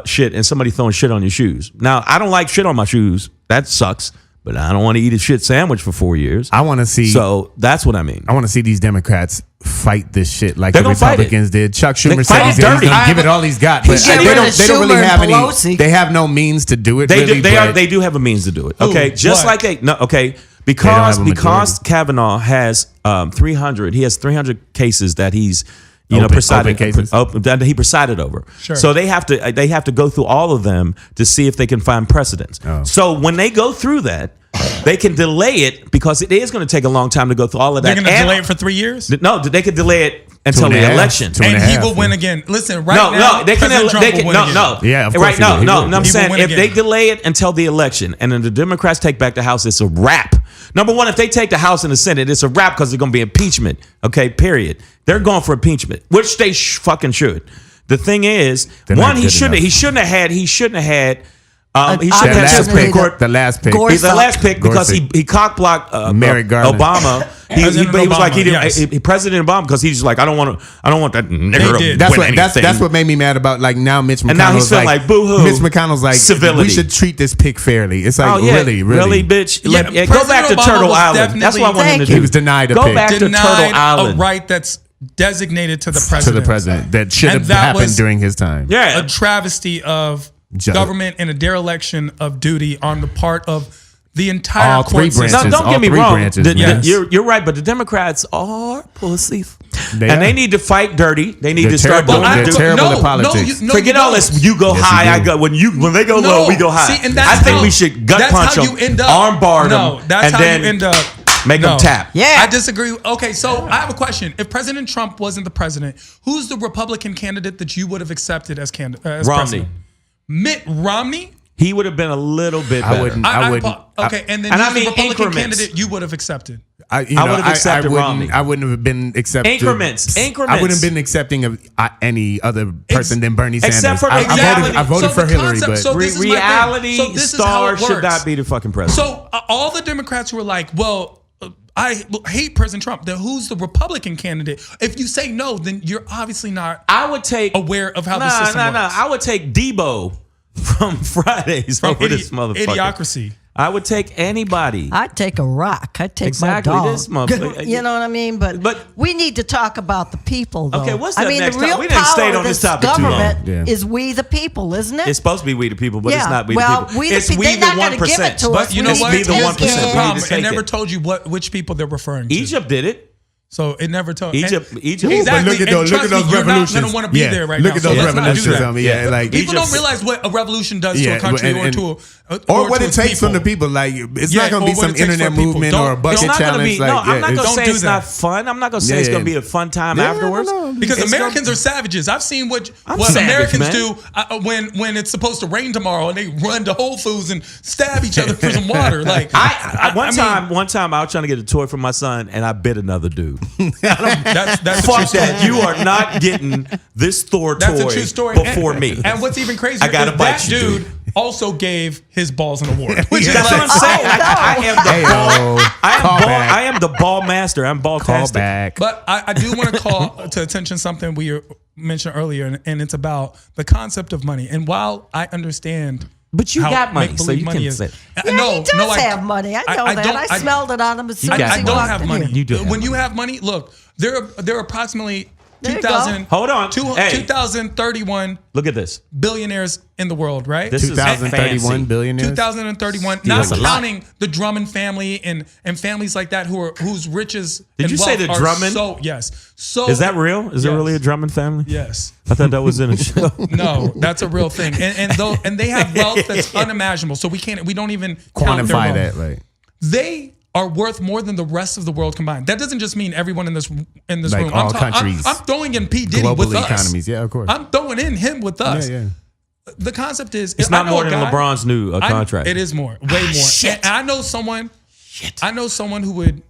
shit and somebody throwing shit on your shoes. Now, I don't like shit on my shoes. That sucks. But I don't want to eat a shit sandwich for 4 years. I want to see. So that's what I mean. I want to see these Democrats fight this shit like They're the gonna fight Republicans did. Chuck Schumer They said fight he's it gonna dirty. give it all he's got, but getting they rid don't. of They don't really Schumer have and any. Pelosi. They have no means to do it. They really, do. They do have a means to do it. Okay, just what? like okay. They don't have a Because majority. Kavanaugh has 300. He has 300 cases that he's Open presided cases. that he presided over. Sure. So they have to go through all of them to see if they can find precedents. Oh. So when they go through that, they can delay it because it is going to take a long time to go through all of that. They're going to And- delay it for 3 years? No, they could delay it until 2.5. the election. 2.5. And he will win again. Listen, right No, now, no, they can. President Trump They will can. win No, again. no. Yeah, of course right. he No, will. He no. will. No. I'm He will saying win if they again. delay it until the election, and then the Democrats take back the House, it's a wrap. Number one, if they take the House and the Senate, it's a wrap because there's going to be impeachment. Okay, period. They're going for impeachment, which they fucking should. The thing is, They're not one, he good shouldn't. enough. He shouldn't have had. He shouldn't have had. He The should have had last Supreme pick. Court. The last pick. Gorsuch. He's the last pick because Gorsuch. he cock blocked Merrick Garland. Obama. He was Obama, like he didn't. yes. He President Obama because he's like I don't want that nigger to did. That's win what anything. what made me mad about like now Mitch McConnell's And now he's feeling like, boo-hoo. Mitch McConnell's like Civility. we should treat this pick fairly. It's like Oh yeah, really. bitch. Yeah, Go back President to Obama Turtle was Island. That's what I want him to definitely- do. He was denied a Go pick. back to Turtle Denied a Island. right that's designated to the to president. the president that should And have that happened was during his time. Yeah, A travesty of Ju- government and a dereliction of duty on the part of the entire All three court system. branches. No, don't all get me three wrong. branches, man. Yes. You're right, but the Democrats are pussies, They and are. they need to fight dirty. They need They're to start terrible. doing. They're do- terrible at politics. Forget all this. You go Yes, high, you I do. go. When they go low, we go high. See, and that's I think how- we should gut that's punch how them, you end up. arm bar them, No, that's and how then you end up. make them tap. Yeah. I disagree. Okay, so I have a question. If President Trump wasn't the president, who's the Republican candidate that you would have accepted as Romney. president? Mitt Romney? He would have been a little bit better. I wouldn't. Okay, and then and I who's the mean Republican increments. candidate you would have accepted? I would have accepted Romney. I wouldn't have been accepted. Increments. I wouldn't have been accepting of any other person than Bernie Sanders. Except for I voted So for the Hillary, concept- but so this is my thing. reality So this is how star it should works. not be the fucking president. So all the Democrats were like, well, I hate President Trump. Then who's the Republican candidate? If you say no, then you're obviously not I would take aware of how the system works. I would take Debo from Fridays From over this motherfucker. Idiocracy. I would take anybody. I'd take a rock. I'd take Exactly, my dog. this motherfucker. You know what I mean? But we need to talk about the people, though. Okay, what's I the mean, next the real topic? We didn't power stay on of this this topic too long. government is we the people, isn't it? It's supposed to be we the people, but it's Yeah. not we Well, the people. we the It's people. we They're the not gonna give it 1%. to us. But you know We what? It's we the take 1%. it. We need Problem, to it take never it. told you which people they're referring to. Egypt did it. So it never told Egypt. But Exactly. look at and those, look trust at those me, you're not revolutions. going to want to be there right look now. at So those let's not do revolutions. that. I mean, yeah, like People don't Egypt- realize what a revolution does to a country and- or what to it its takes from the people. people. Like it's Yeah, not going or to be what some it takes internet for people. movement Don't- or a It's bucket not going to challenge. be. Like, No, I'm not going to Don't say do it's that. not fun. I'm not going to say Yeah, it's going yeah. to be a fun time Yeah, afterwards. no, no. Because It's Americans gonna- are savages. I've seen what savage, Americans man. do when it's supposed to rain tomorrow and they run to Whole Foods and stab each other for some water. Like One time I was trying to get a toy for my son and I bit another dude. that's a true Fuck story. that. You are not getting this Thor That's toy a true story before and, me. And what's even crazier I gotta is bite that you, dude dude. also gave his balls an award. Which is That's like, what I'm saying. I am the ball master. I'm ball Call tastic. back. But I do want to call to attention something we mentioned earlier, and it's about the concept of money. And while I understand, But you how got money, make-believe so you money can is, say. Yeah, no, he does no, have money. I know that. don't- I smelled it on him as soon got as I he don't walked have in money. here. You do have When you money. have money, look, there are approximately There you 2,000. Hold on. Hey. 2,031 Look at this. billionaires in the world, right? This is 2031 fancy. billionaires. 2031, That's not a lot. counting the Drummond family and families like that whose riches. Did and you say wealth the are Drummond? So yes, so Is that real? Is it Yes. really a Drummond family? Yes. I thought that was in a show. No, that's a real thing, and they have wealth that's unimaginable. So we don't even count their Quantify wealth. that, like They are worth more than the rest of the world combined. That doesn't just mean everyone in this Like room. all countries. I'm throwing in P Diddy global with us. economies. Yeah, of course. I'm throwing in him with us. yeah. The concept is It's I not know more a than guy- LeBron's new contract. It is more, way more. Shit. And I know someone. I know someone who would,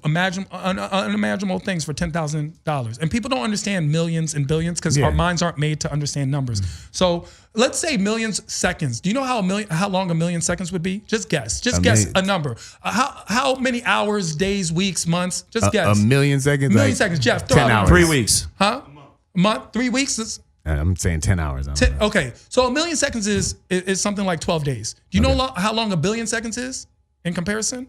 imagine unimaginable things for $10,000. And people don't understand millions and billions because our minds aren't made to understand numbers. So let's say millions seconds. Do you know how long a million seconds would be? Just guess. Just guess million. a number. How many hours, days, weeks, months? Just A guess. million seconds. A million like seconds. Jeff, throw 10 out a hours. number. 3 weeks. Huh? A month? 3 weeks? I'm saying 10 hours. I don't know. Okay, so a million seconds is something like 12 days. Do you know how long a billion seconds is in comparison?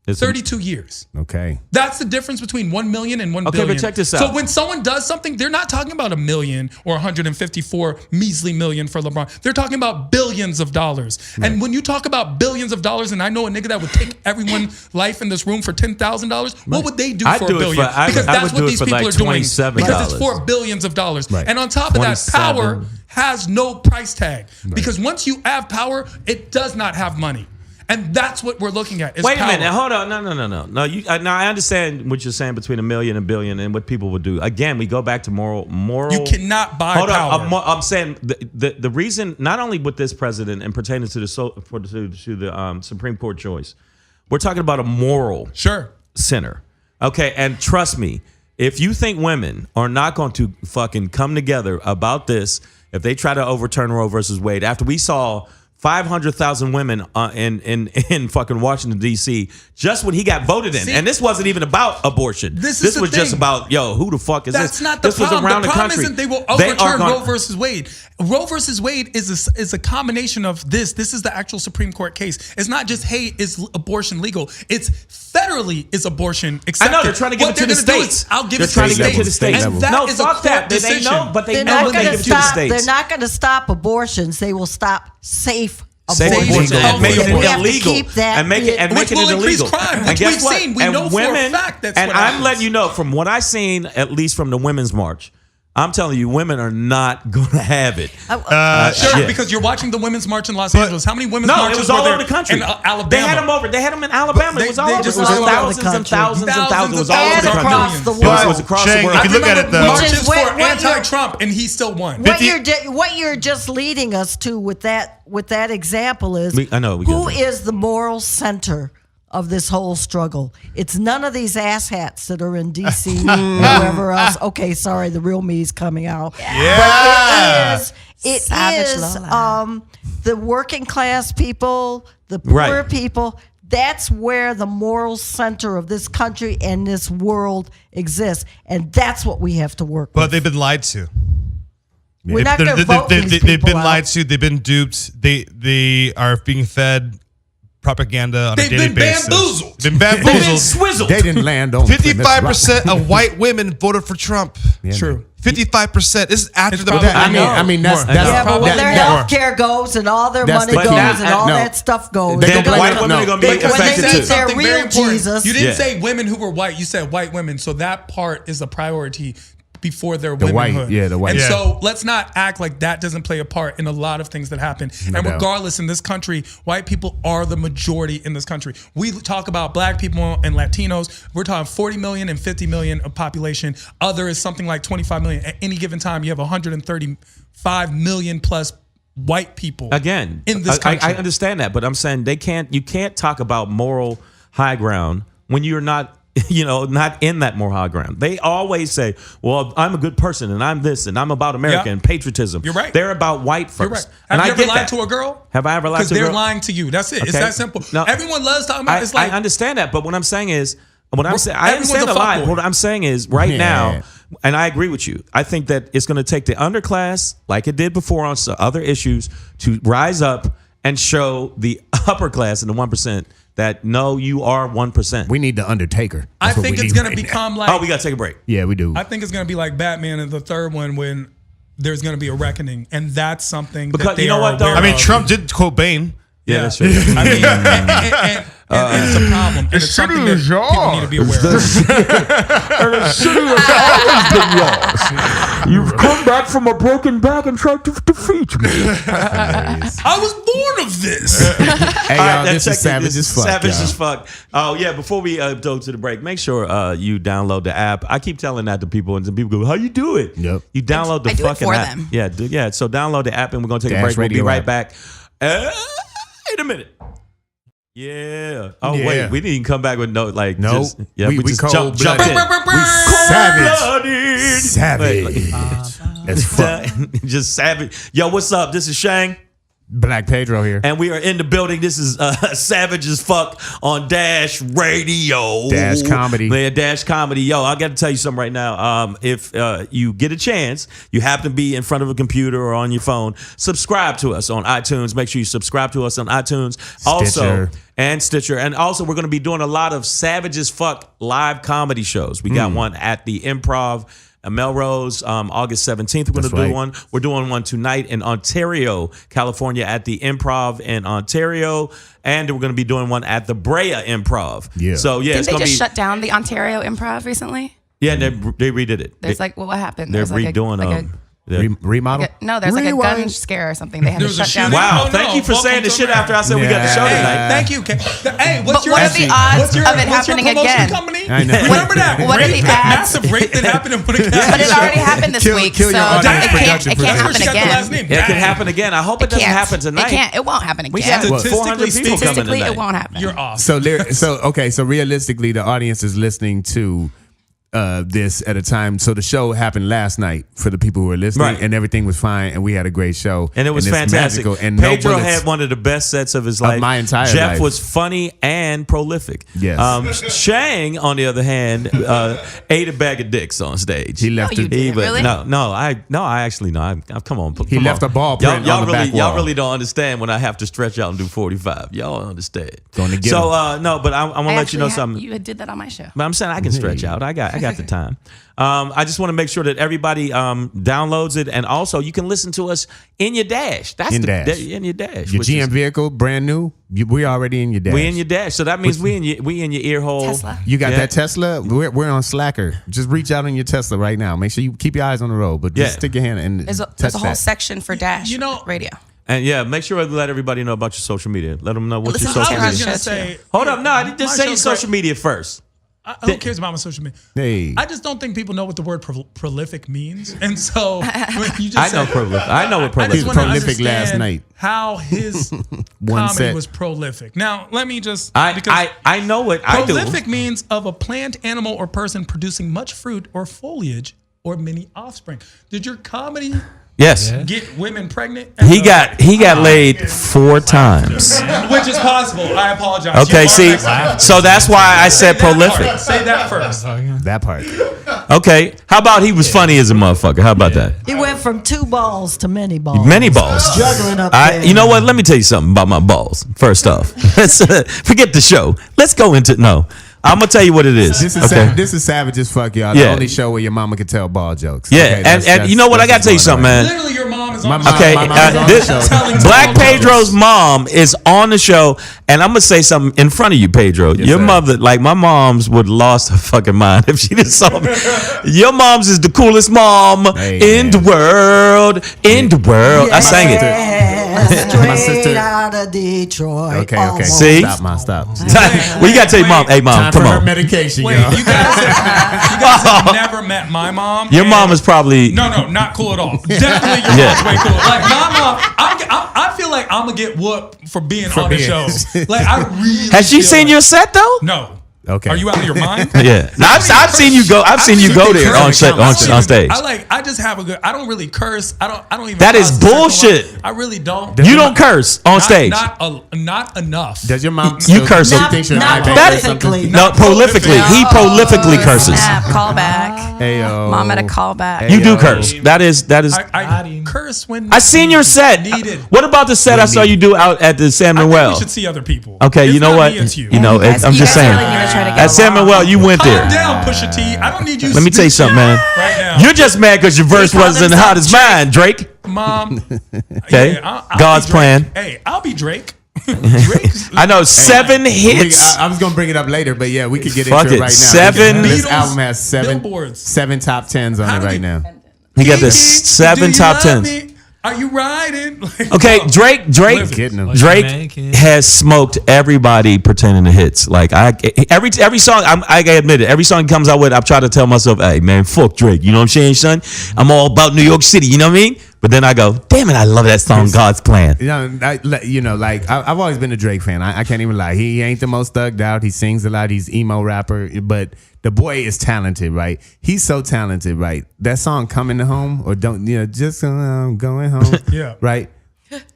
It's 32 years. Okay. That's the difference between 1 million and 1 Okay, billion. but check this So out. when someone does something, they're not talking about a million or 154 measly million for LeBron. They're talking about billions of dollars. And when you talk about billions of dollars, and I know a nigga that would take everyone's life in this room for $10,000, what would they do I'd for do a it billion? for- I because would that's do what it these for people like are doing. $27. Because it's for billions of dollars. Right. And on top of that, 27. power has no price tag. Because once you have power, it does not have money. And that's what we're looking at. Is Wait a power. minute. Hold on. No. No, now I understand what you're saying between a million and billion and what people would do. Again, we go back to moral. You cannot buy Hold power. on. I'm saying the reason, not only with this president and pertaining to the Supreme Court choice, we're talking about a moral center. Okay, and trust me, if you think women are not going to fucking come together about this, if they try to overturn Roe versus Wade, after we saw 500,000 women in fucking Washington, D.C. just when he got voted in. See, and this wasn't even about abortion. This was the just thing. about, who the fuck is this? That's not the this was problem. around The the problem country. isn't they will They are overturn gonna- Roe versus Wade. Roe versus Wade is a combination of this. This is the actual Supreme Court case. It's not just, hey, is abortion legal? It's federally is abortion accepted. I know, they're trying to give What it to they're the gonna do states. is, I'll give They're it trying to to the give it to the states. states. And that No, is fuck a that. court They decision. know, but they They're know not when they going give to it to the stop. states. They're not going to stop abortions. They will stop safe Safe abortions. abortion and make it We have to illegal keep that. and make it Which will increase illegal. crime, And which guess we've what? seen. We And know for a fact that's and what I'm happens. letting you know from what I seen, at least from the Women's March. I'm telling you, women are not going to have it. Sure, shit. because you're watching the women's march in Los Angeles. How many women's No, marches it was all were there over the country. in Alabama? They had them over. They had them in Alabama. They- It was all they over. just It was all over the thousands and country. thousands and thousands. It was all Thousands over the and country. across the It world. was across the Shang, world. if you look at it, though- marches Which is for what you're- anti-Trump, and he still won. What you're just leading us to with that example is I know, we who got that. is the moral center of this whole struggle? It's none of these asshats that are in D.C. and wherever else. Okay, sorry, the real me is coming out. Yeah. But it Savage is Lola. the working class people, the poor Right. people. That's where the moral center of this country and this world exists, and that's what we have to work with. But they've been lied to. We're not going to vote these They've people been out. lied to. They've been duped. They are being fed propaganda on a daily basis. Bamboozled. Been bamboozled. Swizzled. They didn't land on 55% of white women voted for Trump. Yeah, True. 55%. This is after the probably- I mean, that's Yeah, but when that- their that- health care goes and all their That's money the goes key. and all No. that stuff goes, They Then gonna white blame- women no. are going to be Because affected they too. need their Something very real important. Jesus. You didn't Yeah. say women who were white. You said white women. So that part is a priority before their The white, womanhood. yeah, the white. And Yeah. so let's not act like that doesn't play a part in a lot of things that happen. No And doubt. regardless, in this country, white people are the majority in this country. We talk about black people and Latinos. We're talking 40 million and 50 million of population. Other is something like 25 million. At any given time, you have 135 million plus white people Again, in this country. I understand that, but I'm saying you can't talk about moral high ground when you're not, not in that moral high ground. They always say, well, I'm a good person and I'm this and I'm about America Yeah. and patriotism. You're right. They're about white first. You're right. And Have you I ever get lied that. to a girl? Have I ever lied Because to a they're girl? lying to you. That's it. It's Okay. that simple. No, Everyone loves talking about it's like I understand that, but what I'm saying is, I everyone's understand a the lie. fuckboy. What I'm saying is, right Yeah. now, and I agree with you. I think that it's going to take the underclass, like it did before on other issues, to rise up and show the upper class and the 1% that no, you are 1%. We need the Undertaker. I That's what think we it's need going right to now. become like Oh, we got to take a break. Yeah, we do. I think it's going to be like Batman in the third one when there's going to be a reckoning, and that's something Because that they you know are what, though? aware I mean, of. Trump did quote Bane. Yeah, that's true. I mean, and it's a problem, and it's something that people need to be aware of. You've come back from a broken back and tried to defeat me. I was born of this. Hey, y'all, All right, this is Savage as fuck. Savage y'all. as fuck. Oh yeah, before we go to the break, make sure you download the app. I keep telling that to people, and some people go, "How you do it?" Yep. You download the I do it fucking for app. them. Yeah. So download the app, and we're gonna take a Dash break. We'll be Radio right app. back. In a minute. Yeah. Oh Yeah. wait, we didn't even come back with no like. No. just, yeah, We we just cold-blooded. jumped in. Savage. Savage. As fuck. Just savage. Yo, what's up? This is Shang. Black Pedro here. And we are in the building. This is Savage as fuck on Dash Radio. Dash Comedy. Man, Dash Comedy. Yo, I got to tell you something right now. If you get a chance, you happen to be in front of a computer or on your phone, subscribe to us on iTunes. Make sure you subscribe to us on iTunes. Also, and Stitcher. And also, we're going to be doing a lot of Savage as fuck live comedy shows. We got one at the Improv Melrose, August 17th. We're going to do right. one. We're doing one tonight in Ontario, California at the Improv in Ontario. And we're going to be doing one at the Brea Improv. Yeah. So, yeah, Didn't it's they going to just be. shut down the Ontario Improv recently? Yeah, they redid it. There's like, well, what happened? They're There's like redoing Remodel? no, there's like a gun Rewind. scare or something. They had to There was a shut down. shooting? Wow, Oh, thank no. you for saying Welcome the to shit after I said we got the Yeah. show tonight. Thank you. Hey, what's But your what are the odds what's your, of it what's your happening promotion again? company? I know. Remember that? What are rape, the that odds? massive rape that happened in Winter But it already happened this week, kill so your it audience can't, production it can't for happen She got the last again. name. It could happen again. I hope it doesn't happen tonight. It can't. It won't happen We again. got 400 people coming Statistically, tonight. it won't happen. You're off. So realistically, the audience is listening to this at a time. So the show happened last night for the people who were listening, Right. and everything was fine, and we had a great show, And it was it's fantastic. magical, and no Pedro bullets. had one of the best sets of his life. my entire Jeff life. was funny and prolific. Yes. Shang, on the other hand, ate a bag of dicks on stage. He left. No, you it- didn't. Really? I actually know. Come on. He left a ball print y'all on the really, back y'all wall. really don't understand when I have to stretch out and do 45. Y'all don't understand. Going to get so him. no, but I'm gonna let you know something. You did that on my show. But I'm saying I can stretch out. I got the time. I just want to make sure that everybody downloads it, and also you can listen to us in your dash. That's In dash. in your dash. Your which GM is- vehicle, brand new. We already in your dash. We in your dash. So that means we in your ear hole. Tesla. You got Yeah. that Tesla? We're on Slacker. Just reach out on your Tesla right now. Make sure you keep your eyes on the road, but just Yeah. stick your hand in. There's a touch whole that. section for Dash Radio. And yeah, make sure to let everybody know about your social media. Let them know what your Listen to social I Tehran was media. just show, gonna too. say. Hold up, no, I didn't just My say your show's social media first. Who cares about my social media? Hey. I just don't think people know what the word prolific means, and so when you just I know said- prolific. I know what I prolific. just want to prolific last understand night. how his One comedy set. was prolific. Now, let me just I know what I do. prolific means of a plant, animal, or person producing much fruit or foliage or many offspring. Did your comedy Yes. get women pregnant? He got laid 4 times. Which is possible. I apologize. Okay, see, so that's why I said prolific. Say that first. That part. Okay, how about he was funny as a motherfucker? How about that? He went from 2 balls to many balls. Many balls. Juggling up there. You know what? Let me tell you something about my balls. First off, let's forget the show. Let's go into I'm gonna tell you what it is. This is Savage as Fuck, y'all. Yeah. The only show where your mama can tell ball jokes. Yeah, Okay, and you know what? I gotta tell you something, man. Literally, your mom is on My the Okay, mom is on the show. Black Pedro's mom is on the show, and I'm gonna say something in front of you, Pedro. Your sir. mother, like my mom's, would have lost her fucking mind if she just saw me. Your mom's is the coolest mom in the world. In the world, I sang it. Straight My sister- out of Detroit. Okay. almost. See? Stop, Mom. Stop. Well, you gotta tell your mom, hey mom, Time come for her on. medication, Wait, yo. you guys have never met my mom? Your and- mom is probably No, not cool at all. Definitely your Yeah. mom's way cool. Like my mom, I feel like I'm gonna get whooped for being on the being- show. Like I really. Has she feel seen like- your set though? No. Okay. Are you out of your mind? Yeah. Now, I've seen you go. I've seen you go there on stage. I just have a good. I don't really curse. I don't even. That is cuss in a bullshit. lot. I really don't. You don't curse on stage. Not enough. Does your mom You curse. She thinks you're Not an iPad or something? prolifically. No, prolifically. He prolifically curses. Snap, call back. Hey, yo. Mom had a call back. You do curse. That is. I curse when I seen your set. needed. What about the set I saw you do out at the San I think Manuel? we should see other people. Okay, It's you know not what? me, it's you. You know, guys- I'm you just guys saying. really need to try to get At San along. Manuel, you went Calm there. down, Pusha T. I don't need you. Let me tell you something, man. Right now, You're just mad because your verse call wasn't hot as themselves mine, Drake. Mom. Okay. Yeah, I'll God's be Drake. plan. Hey, I'll be Drake. Drake's- I know 7 hits. I was gonna bring it up later, but yeah, we could get Fuck into it it. right now. 7 This Beatles album has billboards. 7 top 10s on How it do right you- now. He got the Kiki, 7 do you top love 10s. me? Are you riding? Like, Okay, oh. Drake Getting them. Drake has smoked everybody pretending to hits. Like every song, I gotta admit it. Every song he comes out with, I've tried to tell myself, "Hey man, fuck Drake." You know what I'm saying, son? I'm all about New York City. You know what I mean? But then I go, "Damn it, I love that song, God's Plan." I've always been a Drake fan. I can't even lie. He ain't the most thugged out. He sings a lot. He's emo rapper, but the boy is talented, right? He's so talented, right? That song "Coming Home" or "Don't," just going home, Yeah. right?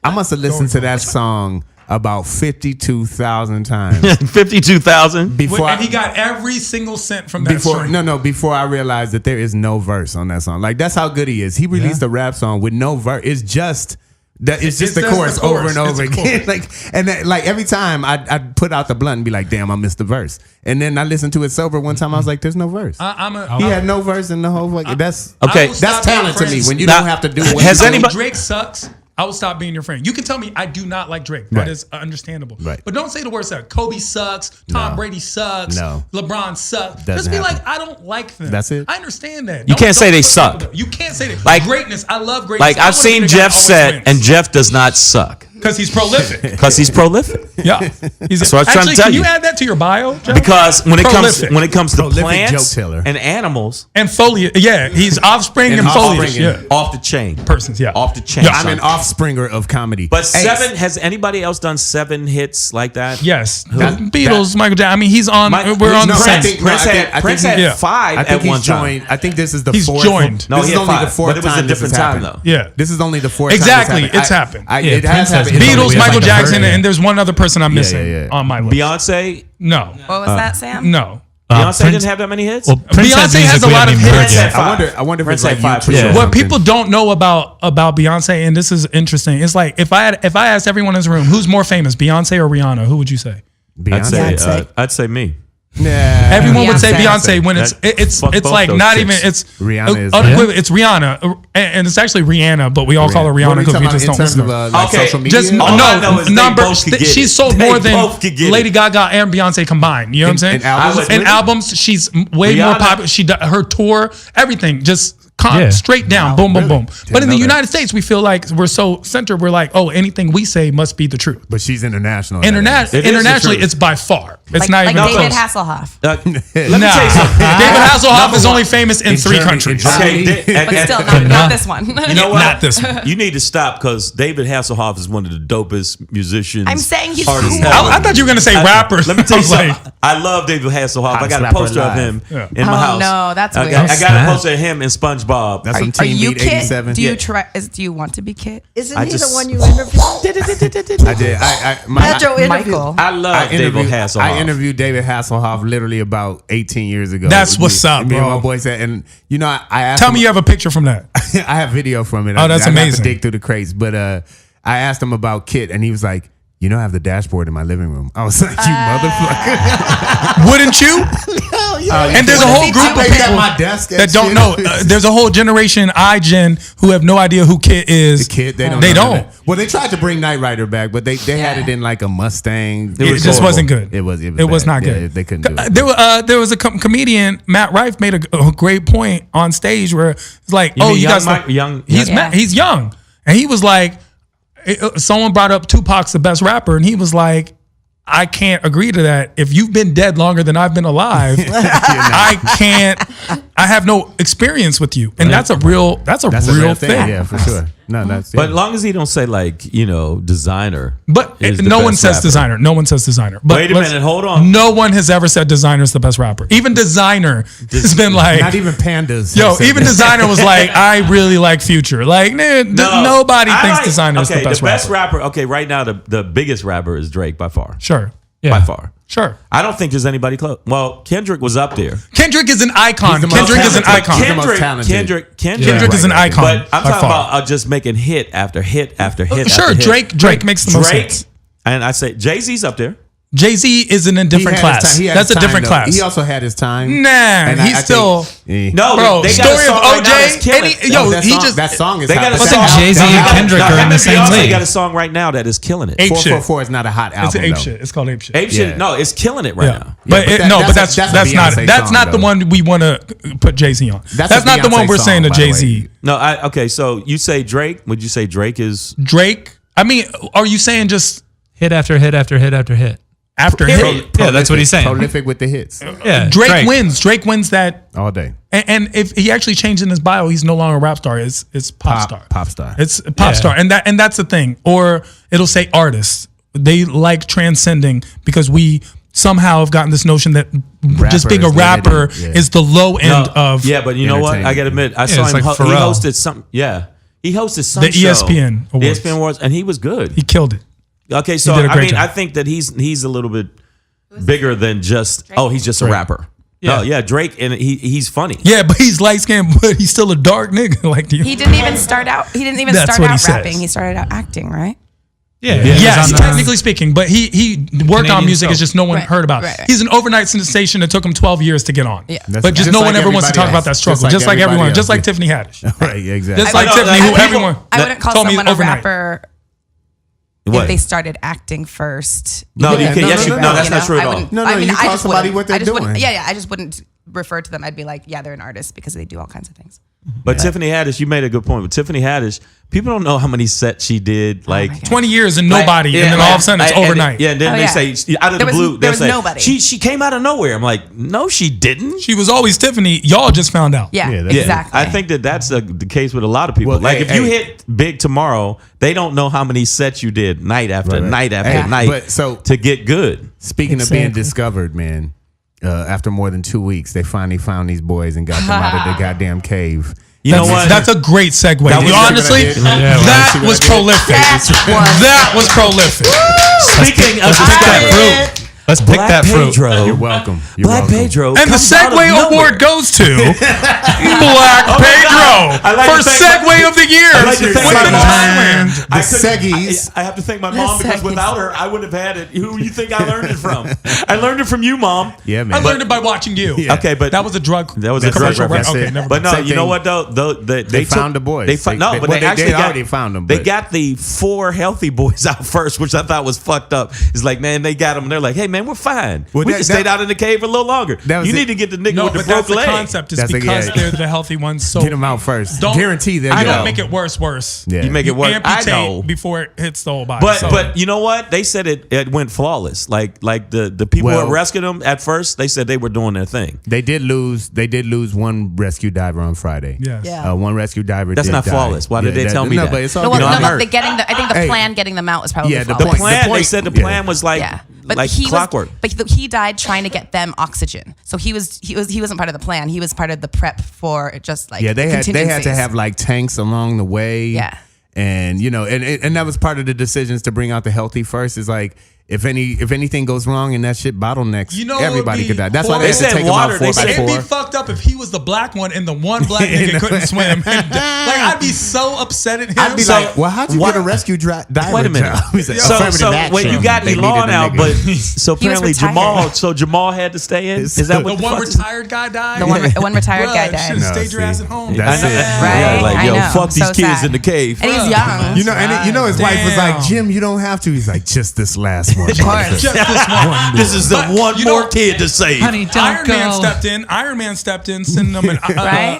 I must have listened to that song about 52,000 times 52,000. before. And he got every single cent from that Before string. before I realized that there is no verse on that song. Like that's how good he is. He released a rap song with no verse. It's just that it's just the chorus over and over again. Like every time I'd put out the blunt and be like, damn, I missed the verse. And then I listened to it sober one time. I was like, there's no verse. He had no verse in the whole fucking. That's Okay. That's talent to me when you Now, don't have to do what has you do. anybody- Drake sucks. I will stop being your friend. You can tell me I do not like Drake. That Right. is understandable. Right. But don't say the word suck. Kobe sucks. Tom No. Brady sucks. No. LeBron sucks. Doesn't Just be happen. like, I don't like them. That's it. I understand that. You can't say they put suck. people down. You can't say that. Like- greatness. I love greatness. Like I've seen Jeff set, and Jeff does not suck because he's prolific. because he's prolific. Yeah. He's That's what I was trying to actually, tell can you. you add that to your bio, Jeff? Because when it comes to Prolific plants joke teller. and animals, and foliage. Yeah, he's offspring and foliage. offspring. Yeah. off the chain, Persons, yeah. off the chain. Yeah. I'm son. an offspringer of comedy. But Hey, 7 has anybody else done 7 hits like that? Yes. That- Beatles, Michael Jackson. I mean, he's on. We're on the I same. think- Prince no, I had, think- Prince I had think- yeah. 5 I think at one he's time. joined. I think this is the He's fourth. joined. No, This he is had only 5, the fourth but it was a time this different has time happened. though. Yeah. This is only the fourth Exactly. time It's happened. It Prince has has happened. It's Beatles, only Michael like a Jackson, third. and there's one other person I'm missing yeah. on my list. Beyonce, No. What was that, Sam? No. Beyonce Prince- didn't have that many hits. Well, Prince Beyonce music has a we lot haven't of even heard hits. yet. I wonder if Prince it's like had 5 YouTube for or sure. What something. people don't know about Beyonce, and this is interesting, it's like if I asked everyone in this room who's more famous, Beyonce or Rihanna, who would you say? Beyonce. I'd say me. Nah. Everyone would say Beyonce. Beyonce when it's Fuck both like those not chicks. even it's Rihanna is- unequivocal. It's Rihanna, and it's actually Rihanna, but we all call her What are Rihanna we because talking we just about don't in terms listen. of to her. like Okay, social media? Just All I know is they number. both could get She it. sold They more than both could get Lady it. Gaga and Beyonce combined. You know what I'm saying? In albums? In albums, she's way more Rihanna- popular. Her tour, everything, just Yeah. straight down, boom, boom, boom. But in the know that. United States, we feel like we're so centered. We're like, oh, anything we say must be the truth. But she's international. It is the Internationally, truth. it's by far. It's Like, not like even David close. Hasselhoff. Let me Nah. tell you something. David Hasselhoff Number is one. only famous in 3 Germany, countries. in Germany. Okay, But still, not this one. You know what? Not this one. You need to stop because David Hasselhoff is one of the dopest musicians. I'm saying he's artists cool. ever. I thought you were gonna say rappers. Let me tell you I was something. I love David Hasselhoff. I got a rapper poster of alive. him in my house. No, that's weird. I got a poster of him in SpongeBob. That's some Are Team you Beat Kit? 87. Do you Yeah. try? Do you want to be Kit? Isn't I he just- the one you interviewed? I did. Pedro interviewed. Michael. I love David Hasselhoff. I interviewed David Hasselhoff literally about 18 years ago. That's what's up, me and bro. my boy said, and you know, I asked Tell him, me you have a picture from that. I have video from it. Oh, that's I have to amazing. dig through the crates, but I asked him about Kit, and he was like, "You know, I have the dashboard in my living room." I was like, "You motherfucker!" Wouldn't you? And there's a whole group of I people got my desk and that don't shit. know. There's a whole generation iGen who have no idea who Kit is. The Kid, they don't. They know don't. that. Well, they tried to bring Knight Rider back, but they had it in like a Mustang. It just wasn't good. It was was bad. not Yeah, good. they couldn't do it. There was a comedian, Matt Rife, made a great point on stage where it's like, You oh, mean you young guys, Mike- young- he's Yeah. he's young, and he was like, someone brought up Tupac's the best rapper, and he was like, I can't agree to that. If you've been dead longer than I've been alive, I can't. I have no experience with you, and that's a real That's a real real thing. Yeah, for sure. No, that's. But as long as he don't say like designer. But is the no one best says rapper. designer. No one says designer. But Wait a let's- minute, hold on. No one has ever said designer is the best rapper. Even designer has been like, Not even pandas. yo, have said even that. designer was like, I really like Future. Like, nobody I thinks like- designer is the okay, best rapper. Okay, right now the biggest rapper is Drake by far. Sure. Yeah. By far. Sure. I don't think there's anybody close. Well, Kendrick was up there. Kendrick is an icon. He's the most Kendrick is an talented. icon. He's the most talented. Kendrick is an right. icon. But I'm by talking far. about just making hit after hit after hit. Sure, after hit. Drake makes the most Drake, sense. and I say Jay-Z's up there. Jay-Z is in a He different had his class. time. He had That's his a different time, though. class. He also had his time. Nah, And he's still. No, Bro, they got a story of song right now that's OJ. killing it. Yo, that he song, just that song is They got hot. a But song. that- Jay-Z No, and Kendrick are in the same Beyonce league. got a song right now that is killing it. Ape shit. 444 is not a hot album. It's Ape though. shit. It's called Ape shit. Ape shit. Yeah. No, it's killing it right now. But, Yeah, but that's a not Beyonce that's song, not the though. one we want to put Jay-Z on. That's That's a not the one Beyonce we're song, saying to by the way. Jay-Z. No, okay. So you say Drake? Would you say Drake is? Drake. I mean, are you saying just Hit after hit after hit after hit. after Period. hit? Yeah, that's what he's saying. Prolific with the hits Yeah, Drake wins. Drake wins that. all day. And if he actually changed in his bio, he's no longer a rap star. It's pop star. Pop star. It's a pop Yeah. star, and that's the thing. Or it'll say artist. They like transcending because we somehow have gotten this notion that just being a is rapper limited, yeah. is the low end of Yeah, but you know what? I entertainment. gotta admit, I saw it's him. like He Pharrell. hosted some. Yeah, he hosted some The show. ESPN The Awards. ESPN Awards, and he was good. he killed it. Okay, so did a I great mean, job. I think that he's a little bit bigger than just he's just a rapper. Yeah. No, yeah, Drake, and he's funny. Yeah, but he's light skinned, but he's still a dark nigga. Like you. He didn't even start out. He didn't even That's start what he out says. rapping. He started out acting, right? Yeah. Yes, he was on, technically speaking, but he worked on Canadian music. It's soap. just no one Right, heard about. right, right. He's an overnight sensation that took him 12 years to get on. Yeah. But just Just no like one ever wants to talk everybody about that else. struggle. Just Just like like everyone. everybody Just like else. Tiffany Haddish. Right, yeah, exactly. Just I like know, Tiffany, like, who people- everyone I wouldn't call told me someone a overnight. rapper What? if they started acting first. No, you can. Yes, you. No, that's not true at I all. wouldn't- No, I mean, you I call just somebody wouldn't. what they're I just wouldn't. doing. Yeah, I just wouldn't refer to them. I'd be like, yeah, they're an artist because they do all kinds of things. But Tiffany Haddish, you made a good point. With Tiffany Haddish, people don't know how many sets she did. Like my God. 20 years and like, nobody, yeah, and then like, all of a sudden it's and- overnight. Yeah, and then Oh, they yeah. say out of There the was- blue, there they'll was say nobody. she came out of nowhere. I'm like, no, she didn't. She was always Tiffany. Y'all just found out. Yeah, Yeah, that's- exactly. I think that's the case with a lot of people. Well, like hey, if you hey. hit big tomorrow, they don't know how many sets you did night after Right, right. night after Hey, night but so- to get good. Speaking of being Exactly. discovered, man, after more than 2 weeks, they finally found these boys and got them out of the goddamn cave. You know what? That's a great segue. That was Honestly, a good idea. that was prolific. That was prolific. Speaking of Pick that fruit. Let's pick Black that fruit. Pedro. You're welcome. You're Black welcome. Pedro. And the comes out of Segway nowhere. Award goes to Black Oh my God. I Pedro like for to thank Segway of the Year. I like to thank with my the mom. Thailand. The Seggies. I have to thank my mom because Seggies. without her, I wouldn't have had it. Who you think I learned it from? I learned it from you, Mom. Yeah, man. I learned it by watching you. Yeah. Okay, but That was a drug. That was a drug commercial, right? reference. Okay, That's it. never But mind. no, Same you know thing. what though? They found the boys. They found They- but well, they they actually did got, already found them, They but- got the 4 healthy boys out first, which I thought was fucked up. It's like, man, they got them. They're like, hey, man, we're fine. Well, we that- can stay that- out in the cave a little longer. That was You it. need to get the nigga No, with the but that's broke the leg. concept. Is That's the- because yeah. they're the healthy ones. So Get them out first. Don't Guarantee they're I You know. don't make it worse. Yeah. You make it work. I Amputate know. before it hits the whole body. But So- but you know what? They said it went flawless. Like the people Well- who rescued them at first, they said they were doing their thing. They did lose one rescue diver on Friday. Yes. Yeah. One rescue diver. That's did not die. flawless. Why did they tell me no, that? But it's all No, good. know, well, I'm no, hurt. I think the Hey. plan getting them out was probably Yeah, the flawless. The plan, they point- said the yeah. plan was like Yeah. But like clockwork. He died trying to get them oxygen. So he wasn't part of the plan. He was part of the prep for just like they had to have like tanks along the way. Yeah. And and that was part of the decisions to bring out the healthy first. Is like if anything goes wrong and that shit bottlenecks, everybody could die. That's why they said water. They said it'd be fucked up if he was the black one and the one black nigga couldn't swim. Like I'd be so upset at him. I'd be like, well, how'd you get a rescue diver? Wait a minute. So when you got Elon out, but so apparently Jamal had to stay in. Is that what the one retired guy died? The one retired guy died. Should have stayed your ass at home. That's it. Right? Like, yo, fuck these So kids sad. in the cave. And he's young. His wife was like, Jim, you don't have to. He's like, just this last one. Of course. Just this one. This is the one more kid to save. Honey, don't Iron go. Iron Man stepped in, sending them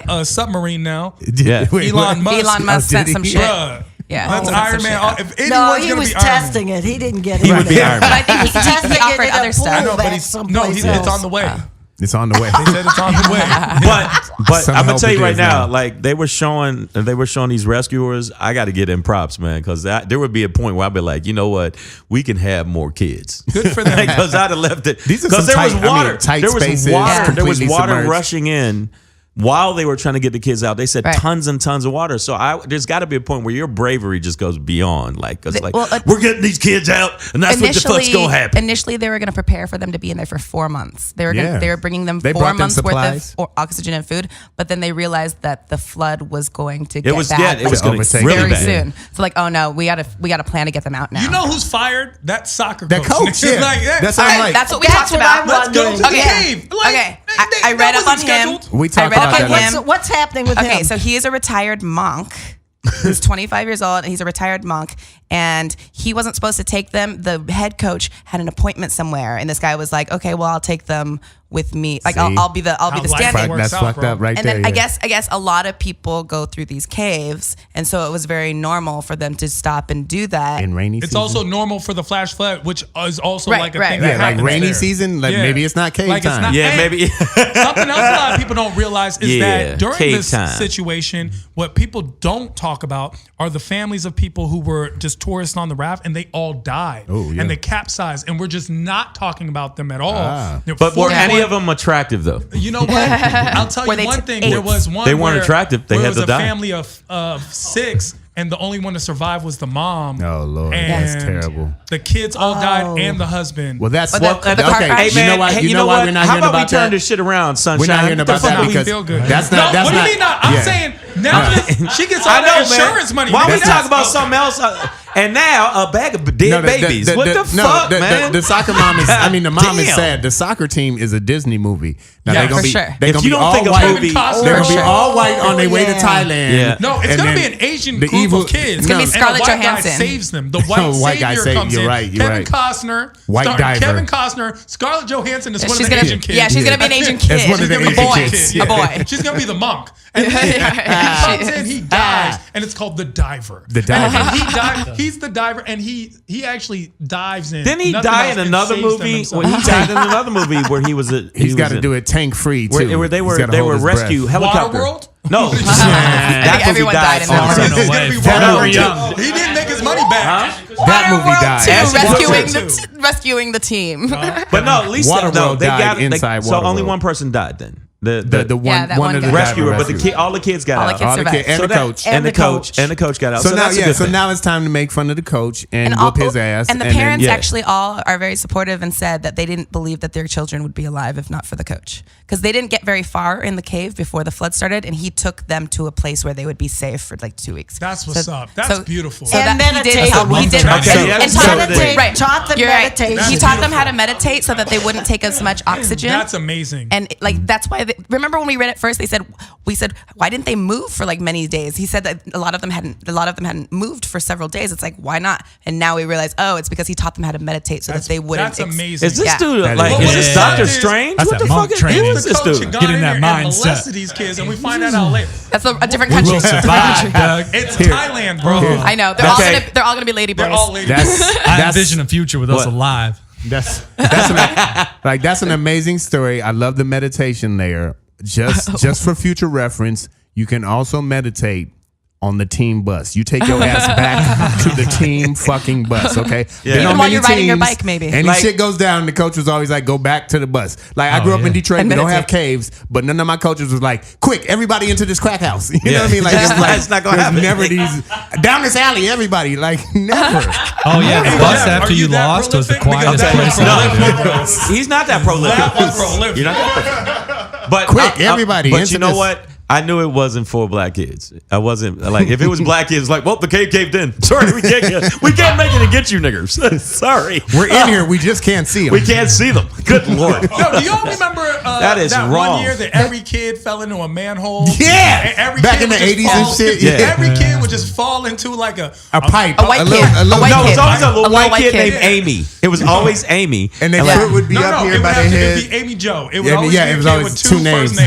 a submarine now. Yeah. Elon Musk sent some shit. Bruh. Yeah, That's Iron Man. If anyone's No, he gonna was be Iron Man, testing it. He didn't get it. He would be Iron But Man. I think he offered other stuff. I know, but it's on the way. It's on the way. They said it's on the way. But Some I'm gonna help tell you it right is now, now. like they were showing these rescuers. I got to get in props, man, because there would be a point where I'd be like, you know what, we can have more kids. Good for them. Because I'd have left it. These are Because some there was tight- water. tight There was spaces, water. There was completely water submerged. rushing in. While they were trying to get the kids out, they said Right. tons and tons of water. So there's got to be a point where your bravery just goes beyond. Like, it's like Well, we're getting these kids out, and that's what the fuck's gonna happen. Initially, they were going to prepare for them to be in there for 4 months. They were bringing them They 4 brought them months worth supplies. of oxygen and food, but then they realized that the flood was going to get was bad. it was gonna going overtake to really very bad. soon. So like, oh no, we got to plan to get them out now. You know who's fired? That soccer That coach, yeah. That's All what I'm right, like. that's what we That's talked what I'm about. Let's go to the wondering. cave. Okay, I read up on him. We talked I read about up on that. him. What's happening with him? Okay, so he is a retired monk. He's 25 years old and he's a retired monk, and he wasn't supposed to take them. The head coach had an appointment somewhere, and this guy was like, "Okay, well, I'll take them with me. Like, I'll be the stand-in." works That's out, fucked bro. up right And there. then yeah. I guess a lot of people go through these caves, and so it was very normal for them to stop and do that. in rainy It's season. also normal for the flash flood, which is also Right, like a right, thing right, that yeah, like happens rainy there. season. Like maybe it's not cave Like, it's time. not- Yeah, And maybe. Something else a lot of people don't realize is Yeah, that during cave this time. situation, what people don't talk about are the families of people who were just tourists on the raft and they all died. Oh, yeah. And they capsized. And we're just not talking about them at all. They're But were 41 any of them attractive though? You know what? I'll tell Were you they one t- thing. eight? There was one. They weren't where- attractive. They where had it was to a die. family of 6, and the only one to survive was the mom. Oh, Lord. And That's terrible. The kids all died, and the husband. Well, that's But what. the car Okay, crash- Hey, man, you know why what? we're not How hearing about we about turn that? this shit around, Sunshine? We're not hearing Get the about fuck that out. because feel good. that's not. No, That's what not. do you mean not? I'm yeah. saying now she gets all I know, that man. insurance money. Why we That's- talk about okay. something else? And now a bag of dead No, babies. What the fuck, man? The soccer mom is. I mean, the mom is Damn. sad. The soccer team is a Disney movie. Now Yeah, they're gonna for be. sure. They're If gonna you be don't all think a white. movie- They're gonna be sure. all white on their way to Yeah. Thailand. Yeah. No, it's And gonna be then an Asian the group evil- of kids. It's gonna be And Scarlett a white Johansson. guy saves them. The white, White guy savior save- comes you're in. right, you're Kevin right. Costner. White diver. Kevin Costner. Scarlett Johansson is one of She's the gonna Asian be, kids. yeah, she's gonna be an Asian kid. It's one of the She's gonna be Asian a boy. kids. A boy. She's gonna be the monk. And then he comes in, he dies, and it's called the diver. The diver. And he dives. He's the diver, and he actually dives in. Didn't he Nothing die else in and another saves them movie? himself. Well, he died in another movie where he was a. He's got to do it tank free too. Where they He's were gotta they hold were his breath. rescue helicopter. Waterworld? No, I think everyone died in that also. one. No It's way. gonna be That Waterworld movie too. young. He didn't make his money back. That movie died. As rescuing the team. But no, at least Waterworld they died got inside so only Waterworld. one person died then. The one Yeah, that one one of the guy. rescuer, diver but the rescued. kid, all the kids got All the out. kids All the survived. kid and So the that- coach. and the And the coach coach. and the coach got out. So, So, now, that's a yeah. good So thing. now it's time to make fun of the coach and all- whoop his ass. And the then- parents yeah. actually all are very supportive and said that they didn't believe that their children would be alive if not for the coach. Because they didn't get very far in the cave before the flood started, and he took them to a place where they would be safe for like 2 weeks. That's what's up. That's beautiful. So And that he did meditate. help. He did Okay, and, yeah, and that's taught what them, it is. right. Taught them You're right. meditation. He taught them how to meditate so that they wouldn't take as much oxygen. That's amazing. And like that's why remember when we read it first, we said why didn't they move for like many days? He said that a lot of them hadn't moved for several days. It's like, why not? And now we realize, oh, it's because he taught them how to meditate so that they wouldn't. That's amazing. Is this Yeah. dude That like is- is this Yeah. Doctor Strange? That's What that the monk fuck training. is this The coach dude? had gone Get in in that there and mindset. molested these kids, and we find that out later. That's a different country. Will survive, Doug. It's Thailand, bro. I know Okay. they're all gonna be lady boys. They're all ladies. I envision a future with us What? alive. That's that's an amazing story. I love the meditation there. Just for future reference, you can also meditate on the team bus. You take your ass back to the team fucking bus, okay? Yeah. Even while you're riding your bike, maybe. Any shit goes down, the coach was always like, go back to the bus. Like, I grew up in Detroit, we don't have caves, but none of my coaches was like, quick, everybody into this crack house. You know what I mean? Like, it's not going to happen. Never these, down this alley, everybody. Like, never. Oh, yeah, the bus after you lost was the quietest place. No, he's not that prolific. You're not that prolific. But quick, everybody. But you know what? I knew it wasn't for black kids. I wasn't like, if it was black kids, like, well, the cave caved in. Sorry, we can't make it and get you niggers. Sorry, we're in here. We just can't see them. We can't see them. Good Lord. Yo, do y'all remember that wrong. 1 year that every kid fell into a manhole? Yeah, and every back kid in the would just 80s and fall- shit. Yeah. Every kid would just fall into like a pipe, a white kid. A little, a white no, kid. it was always a little white kid kid. named Amy. It was always Amy, and their foot would be up here by their head. It would be Amy Joe. It would always be it was a kid always with two names.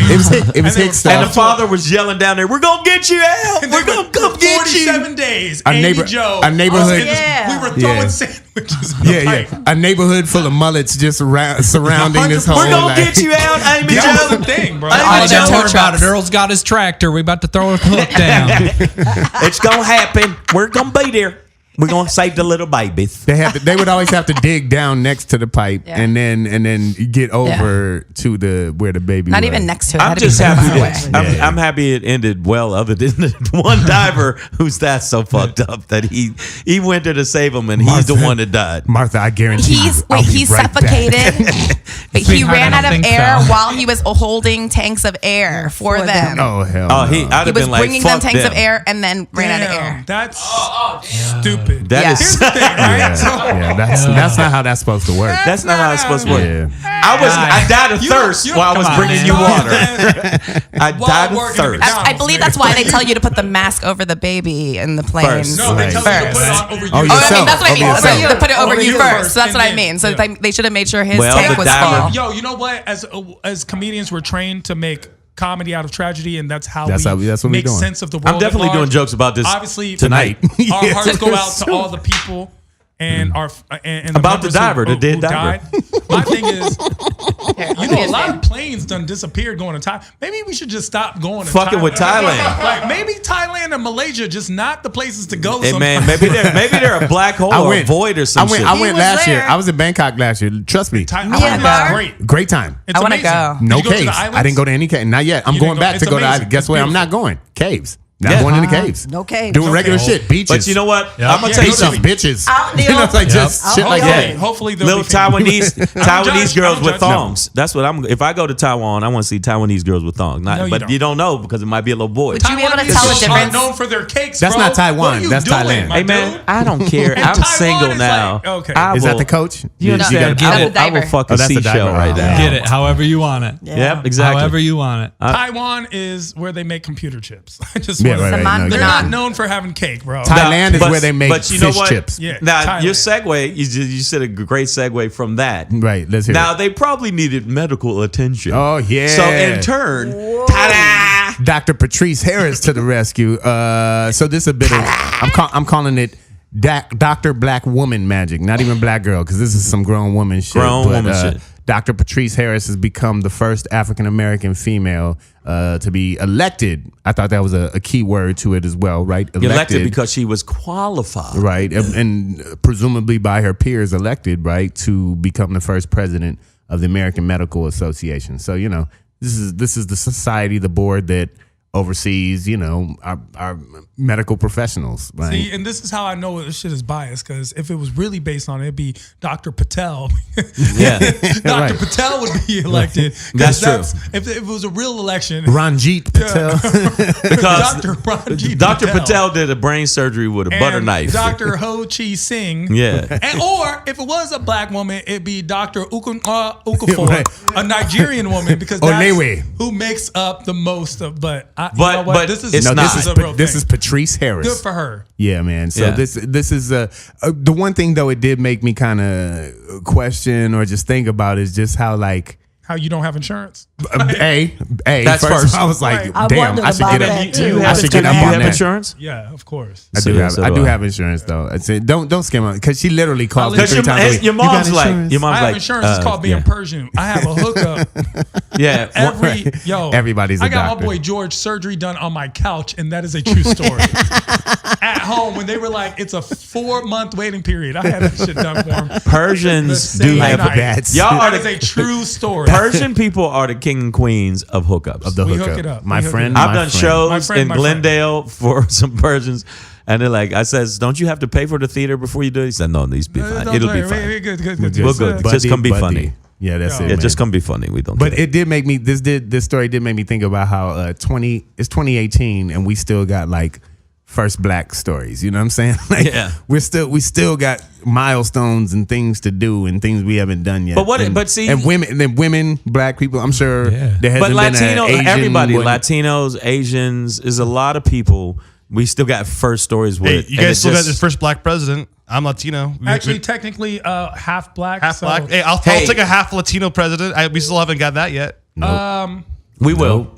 It was Hicks stuff. and the father was yelling down there, "We're gonna get you out. We're gonna come get you." 47 days. A Amy Joe. a neighborhood. We were throwing sandwiches. In the pipe. A neighborhood full of mullets just surrounding this whole. We're gonna get you out, Amy Joe. That was the thing, bro. Oh, don't worry about it. Earl's got his tractor. We about to throw a hook down. It's gonna happen. We're gonna be there. We're gonna save the little babies. They would always have to dig down next to the pipe and then get over to where the baby. Not was. even next to it. I'm just happy. I'm happy it ended well. Other than the one diver who's that's so fucked up that he went there to save him and he's the one that died. Martha, I guarantee he suffocated. But he ran out of air while he was holding tanks of air for them. Oh hell! Oh, I'd have he was been like, bringing them fuck tanks them. of air and then ran out of air. That's stupid. That is Here's the thing, right? That's not how that's supposed to work. That's not how it's supposed to work. Yeah. I died of thirst while I was bringing you water. I died of thirst. I believe that's why they tell you to put the mask over the baby in the plane. First. No, they tell you to put it on over Oh, you. yourself. That's what I mean. Over So yourself. to put it over Over you you first. first, So that's what and I mean. So then- they should have made sure his Well, tank the was diver- full. Yo, you know what? As comedians, we're trained to make comedy out of tragedy, and that's what we we make doing. sense of the world. I'm definitely at doing large. jokes about this Obviously, tonight. Our hearts go out to all the people and our and About the members diver, who the dead diver. died. My thing is, you know, a lot of planes done disappeared going to Thailand. Maybe we should just stop going to Fucking Thailand. with Thailand. Like maybe Thailand and Malaysia just not the places to go. Hey man, maybe they're a black hole or a void or some shit. I went last year. I was in Bangkok last year. Trust me. Thailand is great. Great time. It's I wanna amazing. go. Did No you go to the caves. islands? I didn't go to any cave. Not yet. I'm You going didn't back go. to It's go to. amazing. Guess It's where? I'm not beautiful. going. Caves. Not Yeah. going into caves. No caves. Doing regular Okay. shit. Beaches. But you know what? Yep. I'm gonna tell you Beaches, something. bitches. Out in the You know, it's like open. just shit like Hopefully. that. Hopefully, they'll Little be famous. Taiwanese girls with judge. thongs. That's what I'm. If I go to Taiwan, I want to see Taiwanese girls with thongs. No, you But don't. you don't know because it might be a little boy. Would you be able to Taiwanese tell the girls difference? are known for their cakes. That's bro. not Taiwan. What are you That's doing, Thailand. my Hey man, dude? I don't care. And I'm Taiwan single is now. like, okay. I Is that will- the coach? You That's understand? the I will diver. fuck a Oh, that's the seashell diver. right now. Get it however you want it. Yep, exactly. However you want it. Taiwan is where they make computer chips. I just Yeah, want to right, say. right. No, They're yeah. not known for having cake, bro. Thailand is But- where they make but you know fish what? chips. Yeah, Now Thailand. your segue, you said a great segue from that. Right. Let's hear Now it. they probably needed medical attention. Oh yeah. So in turn, ta-da! Dr. Patrice Harris to the rescue. So this is a bit of I'm calling it Dr. Black Woman magic, not even black girl, because this is some grown woman shit. Grown woman shit. Dr. Patrice Harris has become the first African American female to be elected. I thought that was a key word to it as well, right? Elected because she was qualified. right, and presumably by her peers elected, right, to become the first president of the American Medical Association. So you know, this is the society, the board that oversees, you know, our medical professionals. Right? See, and this is how I know this shit is biased, because if it was really based on it, it'd be Dr. Patel. Yeah. Dr. Right. Patel would be elected. 'Cause That's true. If it was a real election. Ranjit Patel. Because Dr. Ranjit Dr. Patel did a brain surgery with a and butter knife. Dr. Ho Chi Sing. Yeah. And, or if it was a black woman, it'd be Dr. Okafor, Right. a Nigerian woman, because that's Olewe. who makes up the most of. But you But- know what? but This is it's No, not. this is a real this thing. is Patrice Harris. Good for her. Yeah, man. So Yeah. this is the one thing though it did make me kind of question or just think about is just how like How you don't have insurance? That's first first. I was like, Right. I damn, wondered I should about get that, up. too. I should get Do up you on have that. insurance? Yeah, of course. I do So- have so I do do I. have insurance though. I said, don't scam her because she literally calls me Because 3 times a week. your "You got mom's like, insurance?" your I mom's have like, insurance. It's called being yeah. Persian. I have a hookup. Yeah. Everybody's a I got doctor. my boy George surgery done on my couch, and that is a true story. At home, when they were like, it's a 4-month waiting period, I had that shit done for him. Persians The do same have night. that. Y'all are That is a true story. Persian people are the king and queens of hookups. Of the We hookup. hook it up. My We hook friend. it I've my done friend. shows My friend, in my friend. Glendale for some Persians, and they're like, I says, don't you have to pay for the theater before you do it? He said, no, these be fine. It'll be fine. We're good. We're good. It's just gonna be funny. Yeah, that's Yeah. it. It's man. just gonna be funny. We don't. But care. it did make me. This story did make me think about how it's 2018 and we still got like first black stories. You know what I'm saying? Like, Yeah. we still got milestones and things to do and things we haven't done yet. But what- And, but see- and women, black people. I'm sure there hasn't But been Latino, an Asian everybody, one. Latinos, Asians, is a lot of people. We still got first stories with. Hey, you and guys it still got just- the first black president. I'm Latino. Actually, technically, half black. half so, black. Hey, I'll take a half Latino president. We still haven't got that yet. We will.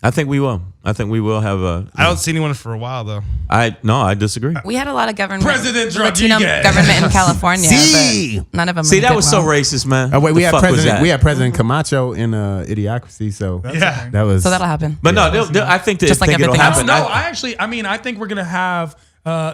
I think we will. I think we will have a. I don't see anyone for a while though. I disagree. We had a lot of government, President Latino Rodriguez. government in California, See? but none of them. See, that did was well. so racist, man. Oh wait, we The had fuck was President. that? We had President Camacho in Idiocracy. So Yeah. that was. So that'll happen. But no, I think Just like it'll everything else. happen. No, I think we're gonna have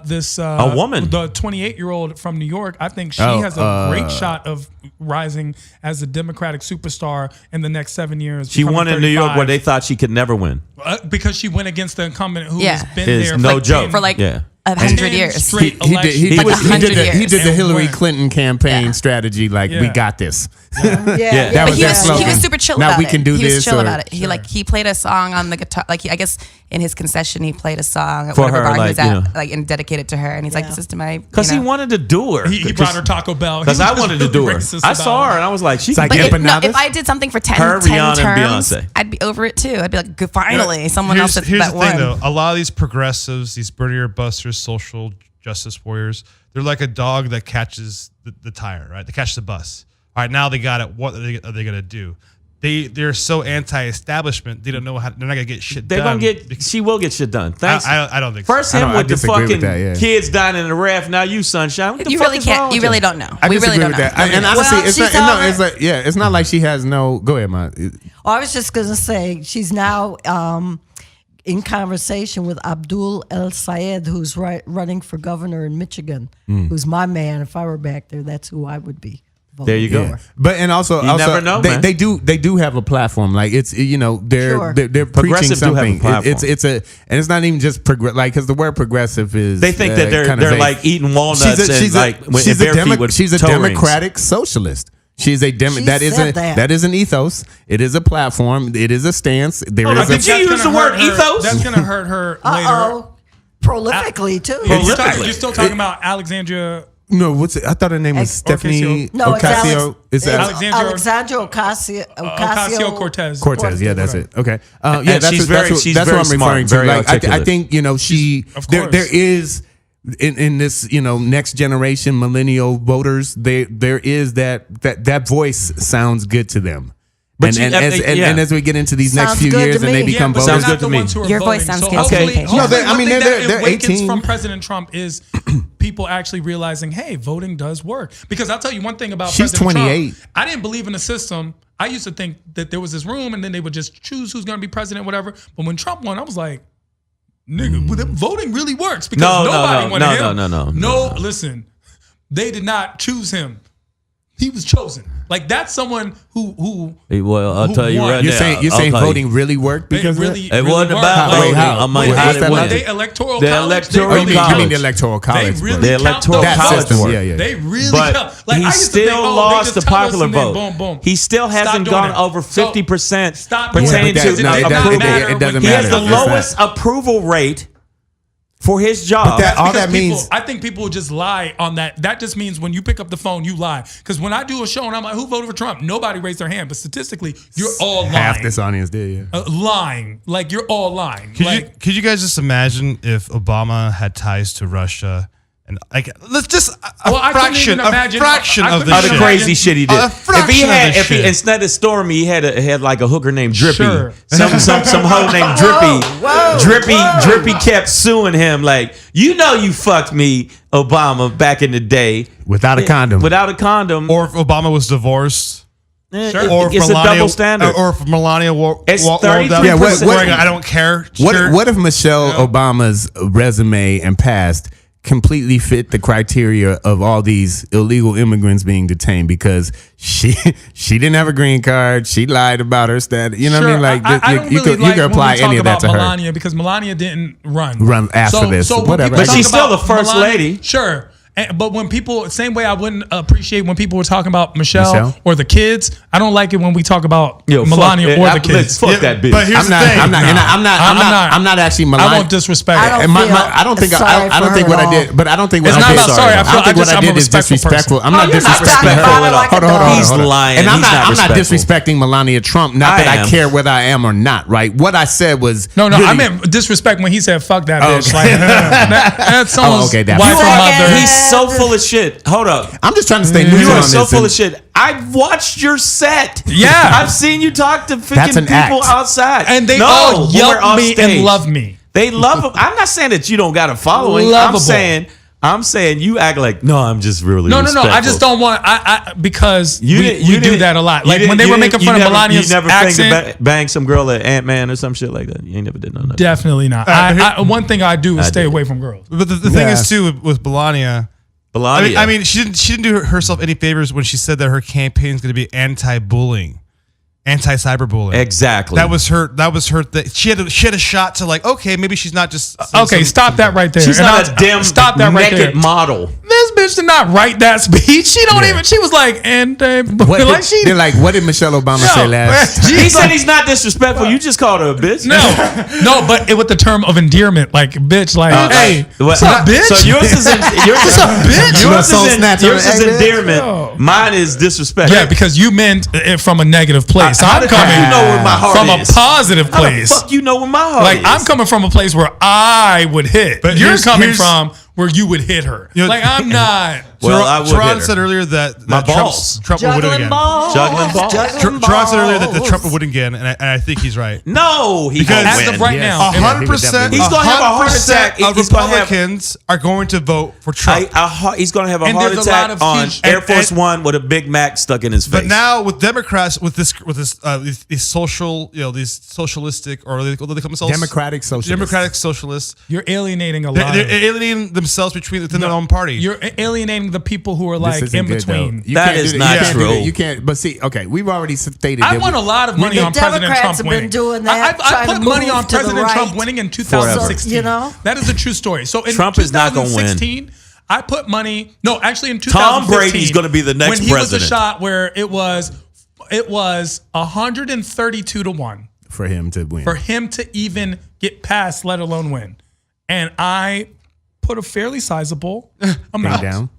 this A woman. the 28-year-old from New York. I think she Oh, has a great shot of rising as a Democratic superstar in the next 7 years. She won in New York 35. where they thought she could never win. Because she went against the incumbent who Yeah. has been Is there no for joke. For like Yeah. 100 years. straight He did. He, Like was, he, 100 did the, he years. did the And Hillary win. Clinton campaign Yeah. strategy. Like we Yeah. got this. Yeah. That But was he that was, slogan. he was super chill Now about we it. can do he this. was chill or- about it. He played a song on the guitar. Like I guess in his concession he played a song at For whatever her, bar he like, was at, you know. like and dedicated to her. And he's like, "This is to my." Because he wanted to do her. He brought her Taco Bell. Because He I was wanted to really do her. racist I about saw it. her and I was like, she's like But empanadas? if I did something for 10 Her, Rihanna, and terms, Beyonce. I'd be over it too. I'd be like, "Good, finally, someone Here's else the that thing won." though. A lot of these progressives, these Bernier busters, social justice warriors, they're like a dog that catches the tire, right? They catch the bus. All right, now they got it. What are they gonna do? They're so anti-establishment. They don't know how. They're not gonna get shit They're done. gonna get. She will get shit done. Thanks. I don't think so. First I him don't- I with the disagree with fucking that, yeah. kids dying in the ref. Now you sunshine. What the You fuck really is wrong can't. You with really don't know. I We really disagree don't with know. that. And Well, honestly, it's she's not. on It's like it's not like she has no. Go ahead, man. Well, I was just going to say she's now in conversation with Abdul El Sayed, who's running for governor in Michigan, who's my man. If I were back there, that's who I would be. There you go. Yeah. But and also, You never know, man. they do have a platform. Like it's they're Sure. they're preaching Progressive do have a something. platform. It's a and it's not even just like because the word progressive is They think that kinda they're vague. like eating walnuts and like she's bare feet with she's a toe rings. democratic socialist. She's a She that is said that. that is an ethos. It is a platform. It is a stance. There is did you a use That's the gonna word hurt her- ethos? That's gonna hurt her later. Uh-oh. Prolifically, too. Yeah, you're, Prolifically. you're still talking about Alexandria. no. What's it? I thought her name was Stephanie No, it's Ocasio. It's Alexandria Ocasio-Cortez. Cortez, yeah, that's it. Okay, yeah, And that's she's what, that's very- what, she's that's very what I'm smart, referring to. very Like, I articulate. think Of there course. is in this next generation millennial voters there is that voice sounds good to them. But And, you- and, yeah. as we get into these Sounds next few good years to and they me. become but voters, Sounds they're good to not the me. ones who are Your voice voting. sounds So good to me. hopefully- Okay. No, they- I one mean, thing they're that awakens 18. from President Trump is people actually realizing, hey, voting does work. Because I'll tell you one thing about She's President 28. Trump. I didn't believe in the system. I used to think that there was this room and then they would just choose who's going to be president, whatever. But when Trump won, I was like, nigga, well, voting really works because No, nobody wanted him. no. Listen, they did not choose him. He was chosen. Like that's someone who Well, I'll who tell you won. right you're now. saying I'll tell you. voting really worked they because really, of that? It really wasn't worked. about Wait, voting. how? I'm like, Wait, how what's they that win. like? They electoral The college. electoral Oh, you mean college. the electoral They college? really The count electoral those That college votes. system, work. yeah, yeah. They really But count. Like, I he used to still think, oh, they lost just the tell us popular and then vote. boom, boom. He still Stop hasn't doing gone it. over So, 50% stop doing pertaining it. to It does not approval. matter it doesn't when He has matter. the It's lowest approval rate for his job. that- all Because means- people, I think people just lie on that. That just means when you pick up the phone, you lie. Because when I do a show and I'm like, who voted for Trump? Nobody raised their hand. But statistically, you're all lying. Half this audience did, yeah. Lying. Like, you're all lying. Could you guys just imagine if Obama had ties to Russia and like let's just Well, I couldn't even imagine- of I the couldn't All the imagine- crazy shit he did. A If he fraction of had, the if he shit. instead of Stormy, he had like a hooker named Drippy. Sure. Some hoe named Drippy. Drippy kept suing him like, you fucked me, Obama, back in the day Without a condom. Without a condom. Or if Obama was divorced Or it's Melania, a double standard. Or if Melania It's wore 33%. that, Yeah, what- I don't care. What if Michelle Obama's resume and past completely fit the criteria of all these illegal immigrants being detained because she didn't have a green card, she lied about her status. You know what I mean? Like I don't you really could apply any of that to Melania because Melania didn't run after this. So when Whatever. people But talk she's still about the first lady. Sure. But when people, same way I wouldn't appreciate when people were talking about Michelle or the kids. I don't like it when we talk about Melania or the kids. Fuck that bitch. But here's the thing. I'm not actually Melania. I won't disrespect I it. don't I don't think what I did, but I don't think what It's I not did. about sorry. I don't think what I I'm a did is respectful disrespectful. person. I'm not you're not disrespecting respectful her. at all. Hold on. He's lying. And I'm He's not not respectful. disrespecting Melania Trump. Not that I care whether I am or not. Right? What I said was No, really- I meant disrespect when he said "fuck that bitch." Okay. Like that's someone's okay, that- wife or You mother. like He's so full of shit. Hold up. I'm just trying to stay neutral You on are this. so full and- of shit. I've watched your set. Yeah. I've seen you talk to That's freaking an people act. outside. And they No, all when we're yelp off me stage. and love me. They love him. I'm not saying that you don't got a following. Lovable. I'm saying you act like, no, I'm just really No. respectful. I just don't want. I because You we do didn't- that a lot. you Like didn't- when they you were didn't- making fun you of never- Melania's You never accent. think to bang some girl at Ant-Man or some shit like that. You ain't never did none of that. Definitely not. One thing I do is stay away from girls. But the thing is too with Melania. Melania. I mean, she didn't do herself any favors when she said that her campaign is going to be anti-bullying, anti-cyberbullying. Exactly. That was her. She had a shot to like. Okay, maybe she's not just. Okay, stop that right there. She's And not a damn stop that right naked there. model. This bitch did not write that speech. She don't even. She was like, and like she. They're like, what did Michelle Obama say last? He said he's not disrespectful. You just called her a bitch. No, but with the term of endearment, like bitch, like hey, what's up, bitch? So yours is what's up, bitch? Yours is endearment. Mine is disrespect. Yeah, because you meant it from a negative place. How I'm do coming you know where my heart from is? a positive How the place. fuck you know where my heart Like is? I'm coming from a place where I would hit, but But you're here's- coming here's- from where you would hit her. You know- Like I'm not. Well, I would hit Teron her. said earlier that My balls. Trump would win again. Juggling balls. Teron said earlier that Trump would win again, and I think he's right. No, he Because won't As win. of right now, 100%. He's gonna have a heart attack. Of He's gonna have- Republicans are going to vote for Trump. He's going to have a And heart there's a lot attack of on huge- Air Force One with a Big Mac stuck in his face. But now with Democrats, with these social, these socialistic, or what do they call themselves? Democratic socialists. Democratic socialists. you're alienating a They're, lot. they're alienating themselves within their own party. You're alienating the people who are This like isn't in good, between. though. You That can't is do not You can't do true. that. You can't. But see, okay, we've already stated. I that won a lot of money The on President Democrats Trump have been winning. doing that, I trying put to money move on to the President Trump right. winning in 2016. You know? That is a true story. So in Trump is not gonna win. 2016, I put money. No, actually in 2015, Tom Brady's gonna be the next when he was president. a shot where it was 132 to 1 for him to win. for him to even get past, let alone win. And I put a fairly sizable amount down.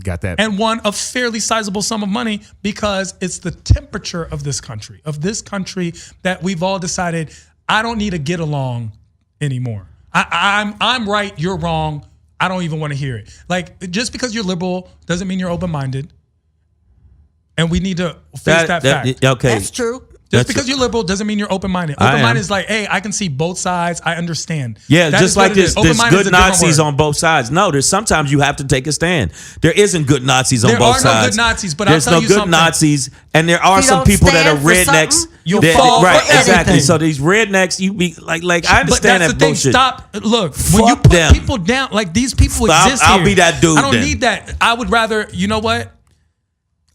Got that. and won a fairly sizable sum of money because it's the temperature of this country, that we've all decided I don't need to get along anymore. I'm right, you're wrong. I don't even want to hear it. Like just because you're liberal doesn't mean you're open-minded, and we need to face that fact. Okay. That's true. Just because you're liberal doesn't mean you're open-minded. I am. Open-minded is like, hey, I can see both sides. I understand. Yeah, That just is what like it there's is. Open-minded is good a different Nazis word. on both sides. No, there's sometimes you have to take a stand. There isn't good Nazis on There both are no sides. good Nazis, but there's I'll tell no you good something. Nazis, and there are If you some don't people that are stand for rednecks. something, you'll that- fall for right, exactly. everything. So these rednecks, you be like I But understand that's that the thing. bullshit. Stop. Look, when you Fuck put them. people down, like these people I'll- exist I'll here. be that dude I don't then. need that. I would rather, you know what?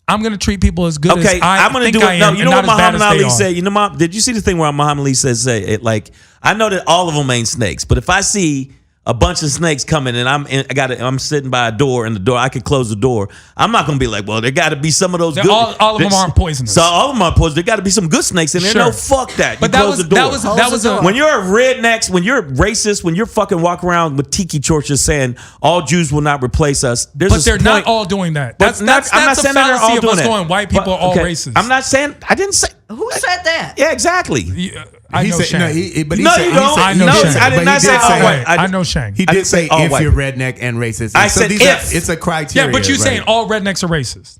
I'm going to treat people as good Okay, as I I'm gonna think do I it. No, am, you and know not what as bad Muhammad as they Ali are. said? You know, did you see the thing where Muhammad Ali says it? Like, I know that all of them ain't snakes, but if I see a bunch of snakes coming and I'm sitting by a door and the door, I could close the door. I'm not gonna be like, well, there got to be some of those. They're Good, all of them aren't poisonous. So all of them are poisonous. There got to be some good snakes in there. Sure. No, fuck that. But You that close was the door. that was a When you're a redneck, when you're racist, when you're fucking walking around with tiki torches saying all Jews will not replace us, there's but a they're point, not all doing that. But I'm not saying a that they're fallacy all of doing us that. going white people But, are all okay, racist. I'm not saying. I didn't say. Who said that? Yeah, exactly. I He know said, Shang. but he No, said, you he don't. said- I know No, Shang. I did but not he say did all say- white. I know Shang. He I did didn't say say all if white. you're redneck and racist. I And said these if. it's a criteria. Yeah, but you right? saying all rednecks are racist.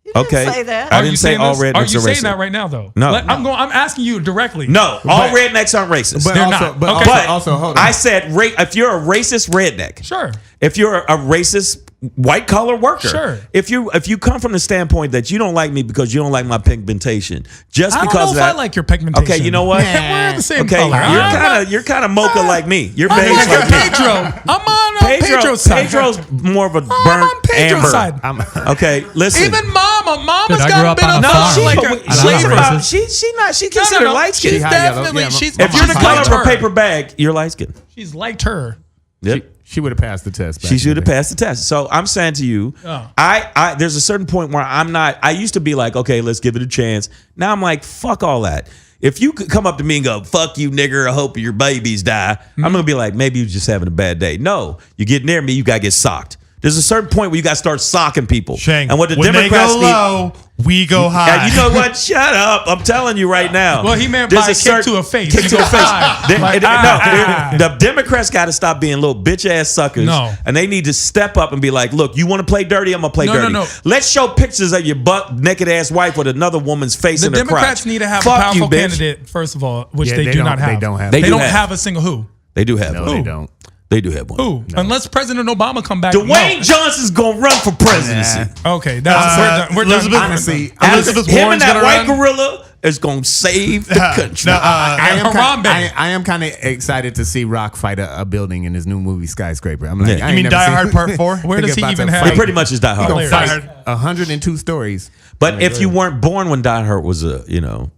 You didn't Okay. say that. I Are didn't you say saying all this? rednecks Are you are saying racist. that right now, though? No. I'm asking you directly. No, all rednecks aren't racist. But They're also, not. but Okay. also, hold on. I said if you're a racist redneck, Sure. if you're a racist white collar worker. Sure. If you come from the standpoint that you don't like me because you don't like my pigmentation, just I don't because know of if that, I like your pigmentation. Okay, you know what? We're the same Okay, color. you're kind of mocha like me. You're I'm beige like like me. Pedro. I'm on Pedro's side. Pedro's more of a burnt on Pedro's amber. side. Okay, listen. Even Mama's Dude, I got grew a up bit on of a farm. like but a she's flavor. about- she's considered light She's skinned. definitely Yeah, she's. If you're the she's color liked of a her. paper bag, you're light skinned. She's liked her. Yep. She would have passed the test. She should have passed the test. So I'm saying to you, I there's a certain point where I'm not. I used to be like, okay, let's give it a chance. Now I'm like, fuck all that. If you could come up to me and go, fuck you, nigger, I hope your babies die, I'm gonna be like, maybe you're just having a bad day. No, you get near me, you gotta get socked. There's a certain point where you gotta start socking people. Shang, and what the when Democrats they go low, we go high. Yeah, you know what? Shut up! I'm telling you right now. Well, he meant There's by kick to a face. Kick He to a goes, face. "Ah." The Democrats got to stop being little bitch ass suckers. No. And they need to step up and be like, look, you want to play dirty? I'm gonna play dirty. No. Let's show pictures of your butt naked ass wife with another woman's face The in her Democrats crotch. need to have Fuck a powerful you, bitch. candidate, first of all, which Yeah, they do not have. They don't have. They They do don't have. have a single who. They do have No, one. they don't. They do have one. Who? Unless President Obama come back. Dwayne no. Johnson's gonna run for presidency. Okay, that's we're done. Elizabeth- Honestly, Elizabeth Him Warren's and that gonna white run? gorilla is gonna save the country. No, I am kind of excited to see Rock fight a building in his new movie Skyscraper. I'm like, Yeah. I You ain't mean never Die seen- Hard Part 4? Where does he About even to have? fight. He pretty much is Die Hard. Gonna Hilarious. fight 102 stories. But if you weren't born when Die Hard was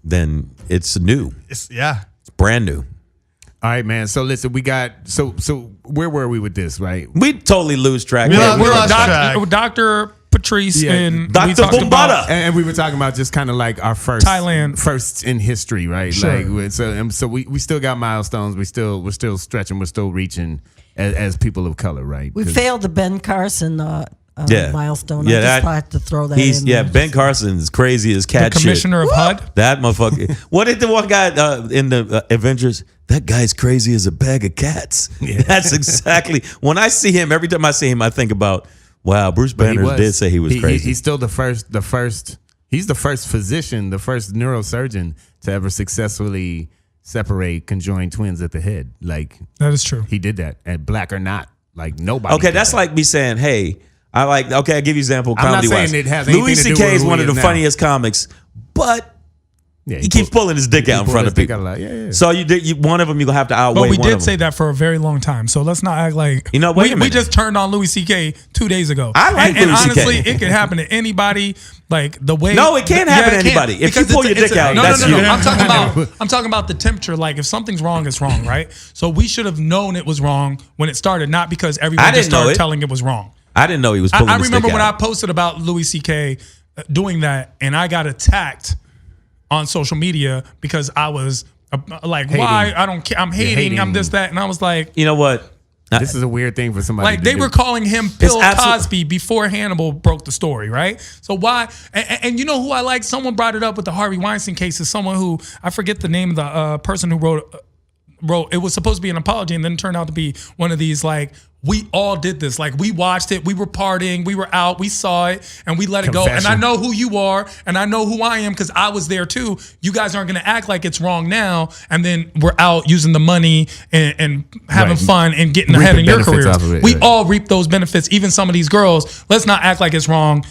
then it's new. It's Brand new. All right, man. So listen, we got so where were we with this, right? We totally lose track. We Yeah, lost- we lost track. Dr. Patrice Yeah. and Dr. we talked Bombada. about And we were talking about just kind of like our first Thailand. first in history, right? Sure. Like so we still got milestones. We're still stretching. We're still reaching as people of color, right? We 'Cause- failed the Ben Carson milestone. Yeah, I that- just had to throw that in there. Ben Carson's crazy as the cat shit. commissioner of HUD. That motherfucker. What did the one guy in the Avengers? That guy's crazy as a bag of cats. That's exactly. When I see him, every time I see him, I think about, wow, Bruce But he Banner was. did say he was crazy. He's still the first. He's the first physician, the first neurosurgeon to ever successfully separate conjoined twins at the head. Like That is true. he did that, and black or not, like nobody. Okay, did that's that. like me saying, hey, I'll give you an example I'm not comedy wise. saying it has anything Louis to do C.K. with is who one he of the is now. funniest comics, but Yeah, he keeps pulling his dick out in pulled front his of dick people. out a lot. Yeah. So you one of them, you're going to have to outweigh But we one did of say them. that for a very long time. So let's not act like You know, wait a we minute. just turned on Louis C.K. 2 days ago. I like and Louis C.K. honestly, it could happen to anybody. Like the way. No, it can't happen to it anybody. If you Because pull your it's dick out, no, that's no. you. I'm talking about the temperature. Like if something's wrong, it's wrong, right? So we should have known it was wrong when it started, not because everyone I just didn't know started it. telling it was wrong. I didn't know he was pulling I his remember dick when I out. posted about Louis C.K. Doing that, and I got attacked on social media because I was like, Hating. why? I don't care. I'm hating. I'm this, that. And I was like, You know what? This is a weird thing for somebody. like to they do. were calling him Bill absolute- Cosby before Hannibal broke the story, right? So why? And you know who I like? Someone brought it up with the Harvey Weinstein case. Is someone who I forget the name of the person who wrote. It was supposed to be an apology, and then it turned out to be one of these like, we all did this. Like we watched it, we were partying, we were out, we saw it, and we let it go. And I know who you are, and I know who I am because I was there too. You guys aren't gonna act like it's wrong now, and then we're out using the money and having Right. fun and getting Reap ahead the in your benefits careers. off of it, We right. all reap those benefits. Even some of these girls. Let's not act like it's wrong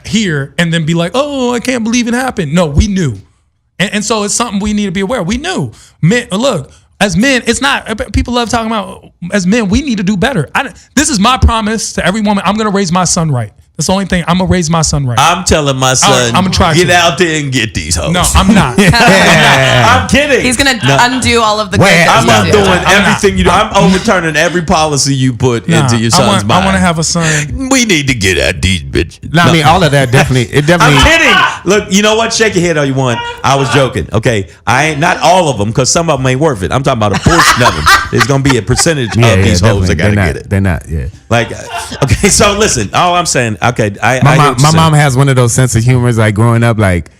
here and then be like, oh, I can't believe it happened. No, we knew. And so it's something we need to be aware. We knew. Men, look, as men, it's not, people love talking about, as men, we need to do better. This is my promise to every woman. I'm going to raise my son right. That's the only thing. I'm going to raise my son right. I'm telling my son, I'm gonna try get to. out there and get these hoes. No, I'm not. I'm kidding. He's gonna undo all of the good I'm that not you doing do. everything you do. I'm overturning every policy you put Nah, into your son's mind. I want to have a son. We need to get at these bitches. No, I mean all of that definitely. It definitely. I'm kidding. Look, you know what? Shake your head all you want. I was joking. Okay, I ain't not all of them because some of them ain't worth it. I'm talking about a portion of them. There's gonna be a percentage of these hoes that gotta get it. They're not. Yeah. Like, okay, so listen. All I'm saying, okay, I hear what My you're mom saying. has one of those sense of humors. Like growing up, like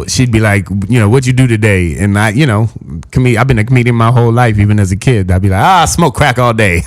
she'd be like, what'd you do today? And I, I've been a comedian my whole life, even as a kid. I'd be like, I smoke crack all day,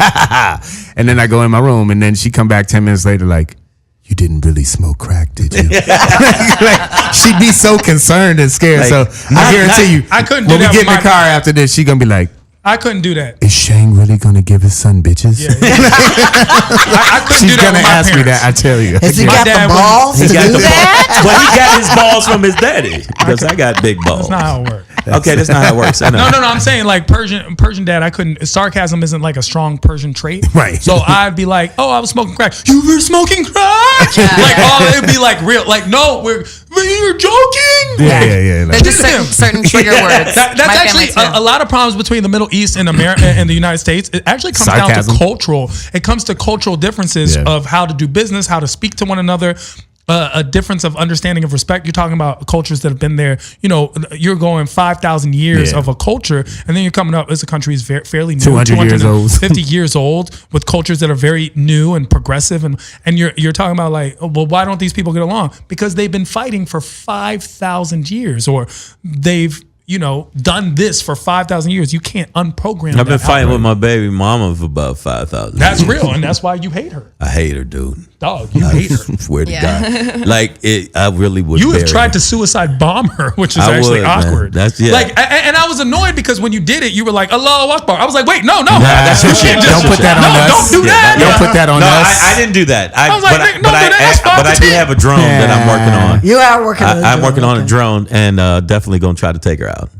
and then I go in my room, and then she come back 10 minutes later, like, you didn't really smoke crack, did you? like, she'd be so concerned and scared. Like, So I guarantee you, I couldn't when do we that get in with the my- car after this, she gonna be like, I couldn't do that. Is Shang really gonna give his son bitches? Yeah. I couldn't She's do that gonna with my ask me parents. that. I tell you. Has he My got dad the balls to do that? Well, he got his balls from his daddy because I got big balls. That's not how it works. Okay, that's not how it works. I know. No. I'm saying like Persian dad. I couldn't. Sarcasm isn't like a strong Persian trait, Right. So I'd be like, "Oh, I was smoking crack. You were smoking crack." Like, oh, it'd be like real. Like, no, you're joking. Yeah. There's just certain trigger words. That's My actually family too. a lot of problems between the Middle East and America and the United States. It actually comes down Sarcasm. to cultural. It comes to cultural differences of how to do business, how to speak to one another. A difference of understanding of respect. You're talking about cultures that have been there. You know, you're going 5,000 years of a culture, and then you're coming up as a country is fairly new, 200 years old, 50 years old, with cultures that are very new and progressive. And you're talking about like, well, why don't these people get along? Because they've been fighting for 5,000 years, or they've done this for 5,000 years. You can't unprogram. I've been fighting with my baby mama for about 5,000. That's real, and that's why you hate her. I hate her, dude. Dog, you hate her. Swear to God. Like, I really would. You have tried to suicide bomb her, which is actually awkward. That's like, and I was annoyed because when you did it, you were like, Allahu Akbar. I was like, wait, no. that's You your shit. can't just- Don't put that on us. Don't do that. Don't put that on No, us. I didn't do that. I was like, don't do that. That's But I do have a drone that I'm working on. You are working on I'm working on a drone and definitely gonna try to take her out.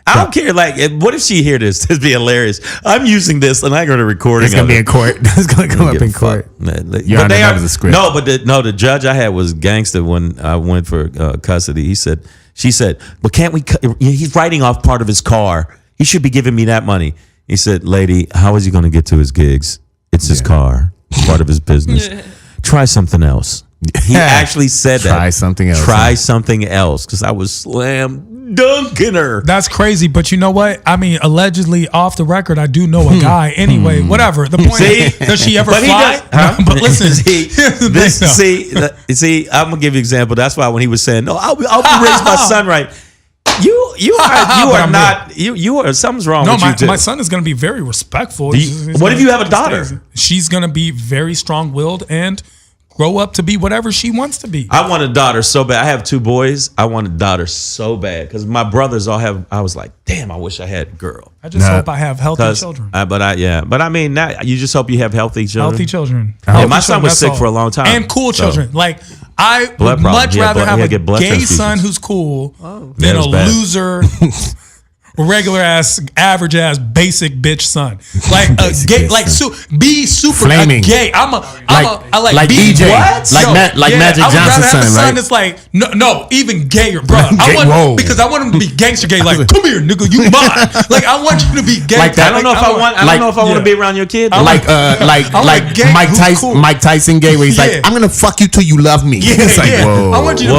I don't care. Like, what if she hear this? This be hilarious. I'm using this, and I go to recording. It's gonna be in court. It's gonna come up in court. Your Honor, that was a script. No, but the judge I had was gangster when I went for custody. She said, well, can't we? He's writing off part of his car. He should be giving me that money. He said, lady, how is he going to get to his gigs? It's his car. It's part of his business. Try something else. He actually said that. Try something else. Try something else, because I was slam dunking her. That's crazy, but you know what? I mean, allegedly off the record, I do know a guy. Anyway, whatever. The point is, does she ever fly? But listen, see, I'm gonna give you an example. That's why when he was saying, "No, I'll raise my son right," you are not. You are something's wrong. No, with you too. my son is going to be very respectful. What if you have a daughter? She's going to be very strong-willed and grow up to be whatever she wants to be. I want a daughter so bad. I have 2 boys. I want a daughter so bad because my brothers all have. I was like, damn, I wish I had a girl. I just hope I have healthy children. But I mean, you just hope you have healthy children. Healthy children. Yeah, my son was sick for a long time. And cool children. Like, I would much rather have a gay son who's cool than a loser, regular ass, average ass, basic bitch son. Like a gay, like be super Flaming. gay. I like be DJ, what? like Magic I would rather Johnson's have a son, son right? that's like no, even gayer, bro. Because I want him to be gangster gay. Like, come here, nigga, you mine. Like, I want you to be gay. Like that. I don't know if I want to be around your kid. Like gay, Mike Tyson, cool. Mike Tyson gay, where he's like, I'm gonna fuck you till you love me. It's like, whoa. I want you to be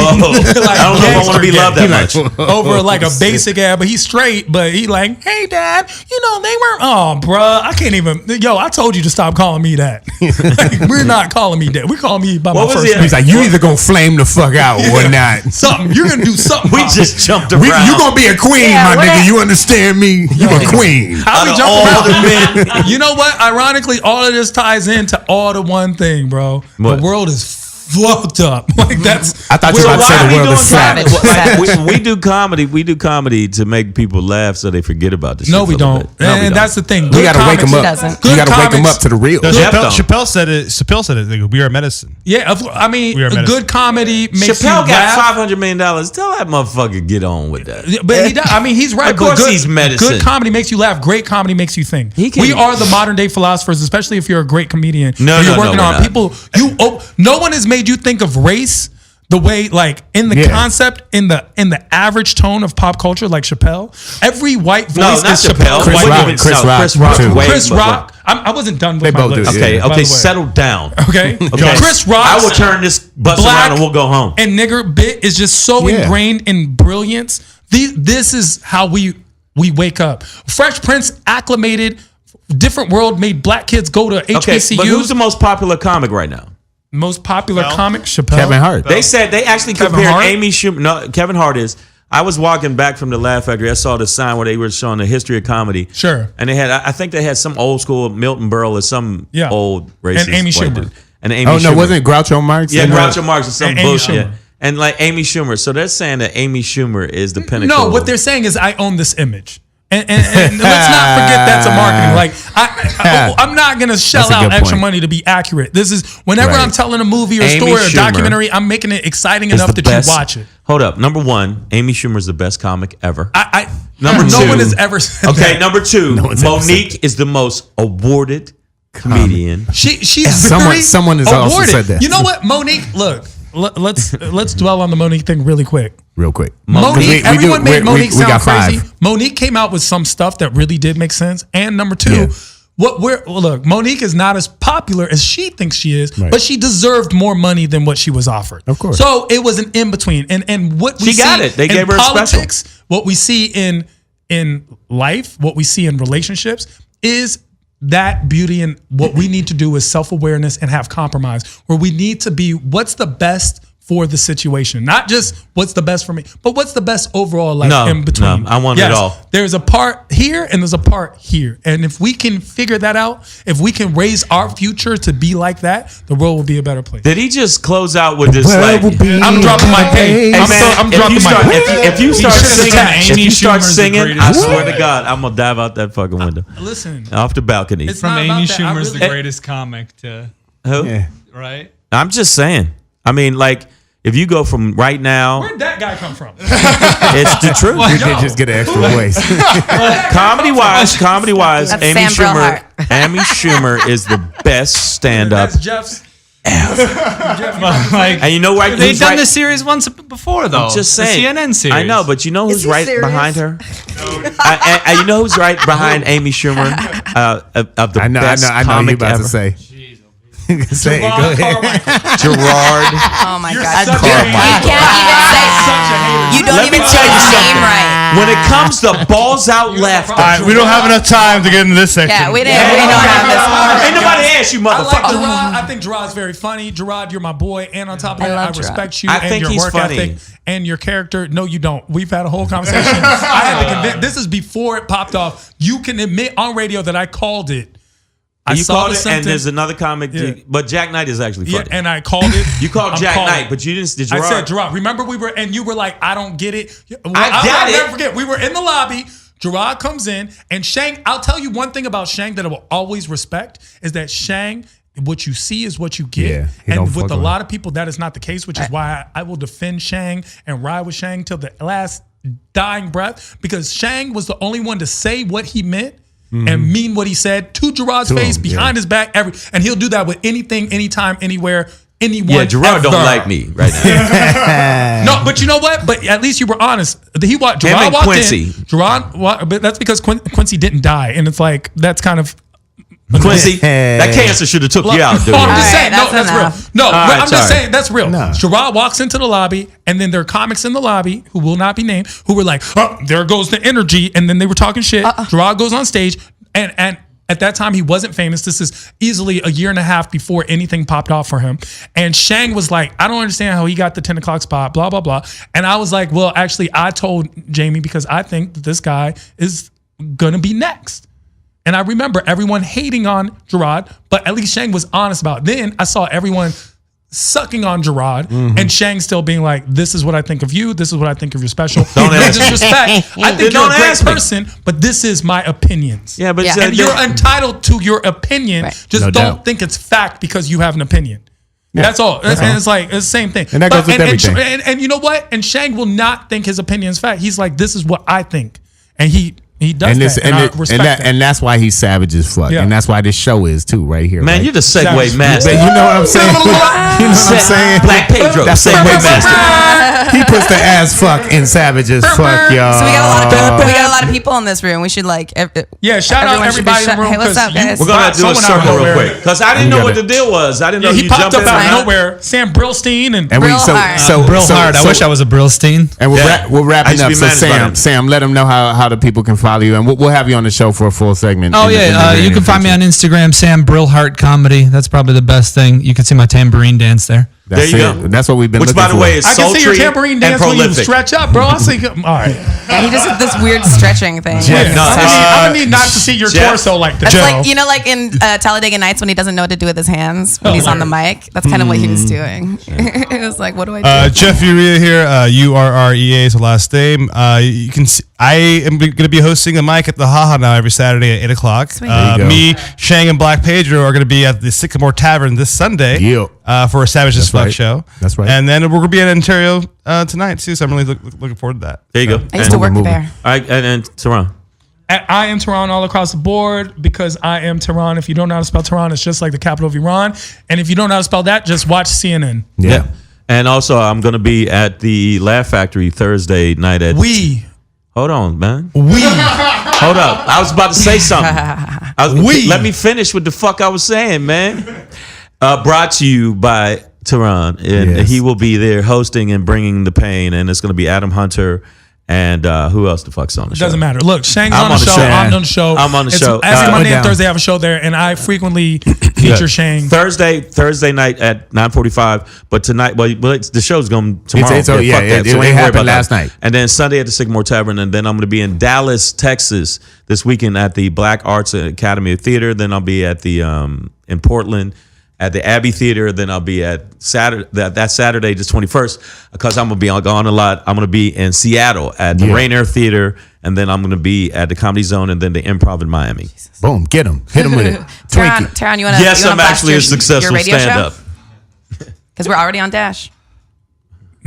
like, I don't know if I want to be loved that much. Over like a basic ass, but he's straight, but he like, hey dad, they weren't. Oh, bruh, I can't even. Yo, I told you to stop calling me that. Like, we're not calling me that. We're calling me by my first name. He's like, you either gonna flame the fuck out or not. Something. You're gonna do something. We just jumped around. You gonna be a queen, my nigga. You understand me? You a queen. How we jump around? You know what? Ironically, all of this ties into all the one thing, bro. What? The world is fucked up. Like, that's. I thought you were about to say the world is flat. Like, we do comedy. We do comedy to make people laugh so they forget about the shit. No, we don't. And that's the thing. You gotta wake them up. You gotta wake them up to the real. Chappelle said it. Like, we are medicine. Yeah, I mean, good comedy makes Chappelle you got laugh. $500 million. Tell that motherfucker get on with that. But he does. I mean, he's right. Of course good, he's medicine. Good comedy makes you laugh. Great comedy makes you think. We are the modern day philosophers, especially if you're a great comedian. You're working on people. No one has made you think of race the way, like, in the concept, in the average tone of pop culture, like Chappelle. Every white voice is Chappelle. Chris Rock. I wasn't done with my list. Okay, settle down. Okay. Chris Rock. I will turn this bus around and we'll go home. And nigger bit is just so ingrained in brilliance. This is how we wake up. Fresh Prince acclimated. Different world made black kids go to HBCUs. Okay, but who's the most popular comic right now? Most popular comic, Chappelle. Kevin Hart. They said they actually compared Amy Schumer. No, Kevin Hart is. I was walking back from the Laugh Factory. I saw the sign where they were showing the history of comedy. Sure. And they had, I think they had some old school Milton Berle or some old racist. And Amy Schumer. Dude. And Amy Schumer. No, wasn't it Groucho Marx? Yeah, Groucho Marx or some bullshit. Schumer. And like Amy Schumer. So they're saying that Amy Schumer is the pinnacle. No, what they're saying is I own this image. And let's not forget that's a marketing. Like I'm not gonna shell out extra money to be accurate. This is whenever I'm telling a movie or story or documentary, I'm making it exciting enough that you watch it. Hold up. Number one, Amy Schumer is the best comic ever. Number two, no one has ever said that. Number two, Monique is the most awarded comedian. She's someone has also said that. You know what, Monique? Look, let's dwell on the Monique thing really quick. Monique, everyone made Monique sound crazy. Monique came out with some stuff that really did make sense. And number two, look, Monique is not as popular as she thinks she is, but she deserved more money than what she was offered. Of course. So it was an in between. And what we see They gave her politics, a special. what we see in life, what we see in relationships is that beauty, and what we need to do is self-awareness and have compromise, where we need to be what's the best for the situation, not just what's the best for me, but what's the best overall in between. No, I want it all. There's a part here and there's a part here. And if we can figure that out, if we can raise our future to be like that, the world will be a better place. Did he just close out with this like I'm dropping my pain. I'm dropping my pain. If you start singing, I swear to God, I'm gonna dive out that fucking window. Listen. Off the balcony. From Amy Schumer's the greatest comic to who? Yeah. Right? I'm just saying. I mean, like, if you go from right now, where'd that guy come from? It's the truth. You did just get an extra voice. comedy wise, That's Amy Sam Schumer. Amy Schumer is the best stand-up. That's Jeff's. And you know why they've done this series once before, though. I'm just saying, the CNN series. I know, but you know who's right behind her? And you know who's right behind Amy Schumer? Of the best I know comic you about ever. to say. Say it, go ahead. Gerard. Oh my God. such a You hater. can't even say Such a hater. You don't Let me even tell say you his name something. right. When it comes to balls out laughter, All right, we don't have enough time to get into this section. Yeah, we don't have this. ain't nobody asked you, I like motherfucker. Gerard. I think Gerard's very funny. Gerard, you're my boy. And on top of I that, I love respect you I and think your he's work funny. ethic and your character. No, you don't. We've had a whole conversation. I had to convince. This is before it popped off. You can admit on radio that I called it. You called it, and there's another comic, but Jack Knight is actually funny. Yeah, and I called it. You called Jack Knight, but you didn't. Did Gerard? I said Gerard. Remember, you were like, I don't get it. I'll never forget. We were in the lobby. Gerard comes in, and Shang. I'll tell you one thing about Shang that I will always respect is that Shang, what you see is what you get. Yeah, and with a lot of people, that is not the case, which is why I will defend Shang and ride with Shang till the last dying breath, because Shang was the only one to say what he meant. And mean what he said to Gerard's face, behind his back, and he'll do that with anything, anytime, anywhere, anyone. Yeah, Gerard ever. don't like me right now. No, but you know what? But at least you were honest. Gerard walked Quincy. in. But that's because Quincy didn't die, and it's like that's kind of. Quincy, that cancer should have took you out, dude. No, I'm just All saying. right, No, that's enough. real. No, right, I'm just sorry. saying that's real. No. Gerard walks into the lobby, and then there are comics in the lobby who will not be named, who were like, "Oh, there goes the energy," and then they were talking shit. Gerard goes on stage, and at that time he wasn't famous. This is easily a year and a half before anything popped off for him. And Shang was like, "I don't understand how he got the 10 o'clock spot, blah, blah, blah." And I was like, well, actually, I told Jamie because I think that this guy is gonna be next. And I remember everyone hating on Gerard, but at least Shang was honest about it. Then I saw everyone sucking on Gerard, and Shang still being like, "This is what I think of you. This is what I think of your special." Don't No ask me. disrespect. I think Don't you're a great ask me. person, but this is my opinions. Yeah, but And you're entitled to your opinion. Right. Just No don't doubt. think it's fact because you have an opinion. That's all. And it's like it's the same thing. And that goes with everything. And you know what? And Shang will not think his opinion is fact. He's like, "This is what I think," and he does that. And I respect that. And that's why he's savage as fuck. Yeah. And that's why this show is too, right here. Man, right? you're the segue Savage. master. You know what I'm saying? You know what I'm saying? Black Pedro, That's segue segue master. He puts the ass fuck in savage as fuck, y'all. So we got a lot of people in this room. We should like. Yeah, shout out everyone should be everybody in the room. Hey, what's 'cause up, guys? We're gonna do a someone out of circle real nowhere. quick because I didn't know what the deal was. I didn't know Yeah, he you popped jumped up in out on of that. nowhere. Sam Brillstein and And we Brillhart. I wish I was a Brillstein. And we're Yeah. we're I wrapping used to up. be So managed by them. Sam, let them know how the people can follow you, and we'll have you on the show for a full segment. Oh in the yeah, very you near can find me future. on Instagram, Sam Brillhart Comedy. That's probably the best thing. You can see my tambourine dance there. That's there you it. go. That's what we've been Which, looking by the for. way, is I can see your sultry tambourine and dance when you prolific. stretch up, bro. I see. All right. Yeah, he just did this weird stretching thing. Jeff, No, I'm gonna need not to see your Jeff. torso like the That's Joe. like, like in Talladega Nights when he doesn't know what to do with his hands when he's on the mic. That's kind of what he was doing. It was like, what do I do? Jeff Urea here, URREA is the last name. You can see, I am going to be hosting a mic at the Haha now every Saturday at 8 o'clock. Sweet. There you go. Me, Shang and Black Pedro are going to be at the Sycamore Tavern this Sunday for a Savage A.F. right. show. That's right. And then we're going to be in Ontario tonight too, so I'm really looking forward to that. There you go. I used to work moving. there. All right, and Tehran. I am Tehran all across the board because I am Tehran. If you don't know how to spell Tehran, it's just like the capital of Iran. And if you don't know how to spell that, just watch CNN. Yeah. And also, I'm going to be at the Laugh Factory Thursday night at. Hold on, man. Hold up. I was about to say something. Let me finish what the fuck I was saying, man. Brought to you by Tehran. And he will be there hosting and bringing the pain. And it's going to be Adam Hunter. And who else the fuck's on the show? Doesn't matter. Look, Shang's I'm on the show. I'm on the show. I'm on the It's show. Every Monday and down. Thursday I have a show there, and I frequently feature Shang. Thursday night at 9:45. But tonight, the show's going tomorrow. It fuck that. it So ain't worry happened about last that. night. And then Sunday at the Sycamore Tavern, and then I'm going to be in Dallas, Texas this weekend at the Black Arts Academy of Theater. Then I'll be at the in Portland at the Abbey Theater. Then I'll be at Saturday, that Saturday, the 21st, because I'm going to be gone a lot. I'm going to be in Seattle at the Rainier Theater, and then I'm going to be at the Comedy Zone and then the Improv in Miami. Boom, get him. Hit him with it. Tehran, you want to? Yes, I'm actually a successful stand-up. Because we're already on Dash.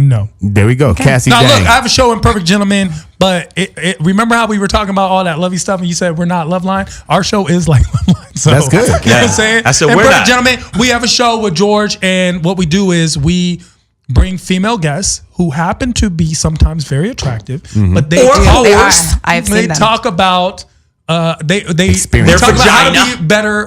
No. There we go. Cassie Now, Dang. look, I have a show in Perfect Gentlemen, but remember how we were talking about all that lovey stuff and you said we're not Loveline? Our show is like Loveline. So, That's good. You know what I'm saying? I said in we're Perfect not. Gentlemen, we have a show with George, and what we do is we bring female guests who happen to be sometimes very attractive, but they talk about they Experience. talk about how vagina. to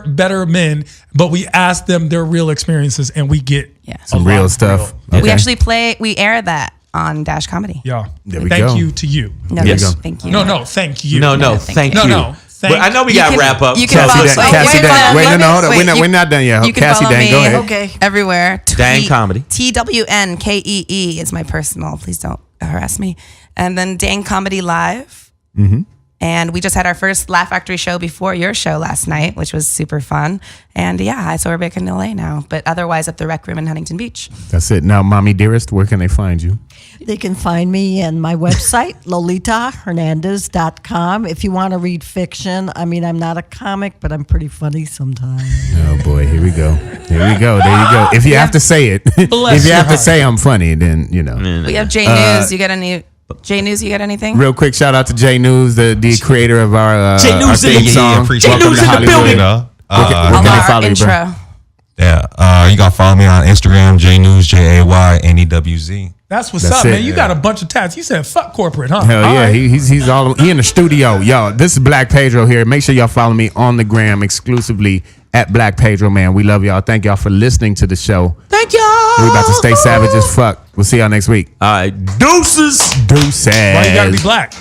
be better men, but we ask them their real experiences and we get Some real stuff. We actually we air that on Dash Comedy. Yeah. There we Thank go. you to you. No, Yes. thank you. No, thank you. No, thank you. No. But I know we got to wrap up. You can Cassie follow. Dang. Cassie Dang. Wait, no, hold on. Wait, We're not done yet. You can Cassie follow Dang, me go ahead. Okay. everywhere. Dang Comedy. TWNKEE is my personal. Please don't harass me. And then Dang Comedy Live. And we just had our first Laugh Factory show before your show last night, which was super fun. And so we're back in LA now, but otherwise at the Rec Room in Huntington Beach. That's it. Now, Mommy Dearest, where can they find you? They can find me in my website, LolitaHernandez.com. If you want to read fiction, I mean, I'm not a comic, but I'm pretty funny sometimes. Oh, boy. Here we go. There you go. If you have to say it, if you have to say I'm funny, then, you know. We have J News. You got any? J News, you got anything? Real quick, shout out to J News, the creator of our J News our in theme the- song. appreciate Welcome it. to J News in the Hollywood. building. Where can they Our follow you, bro? intro. Yeah, you got to follow me on Instagram, JNews, JAYNEWZ. That's what's That's up, it. man. You got a bunch of tats. You said fuck corporate, huh? Hell All yeah, right. he's he in the studio, y'all. This is Black Pedro here. Make sure y'all follow me on the gram exclusively at Black Pedro, man. We love y'all. Thank y'all for listening to the show. Thank y'all. We about to stay savage as fuck. We'll see y'all next week. All right, deuces. Deuces. Why you gotta be black?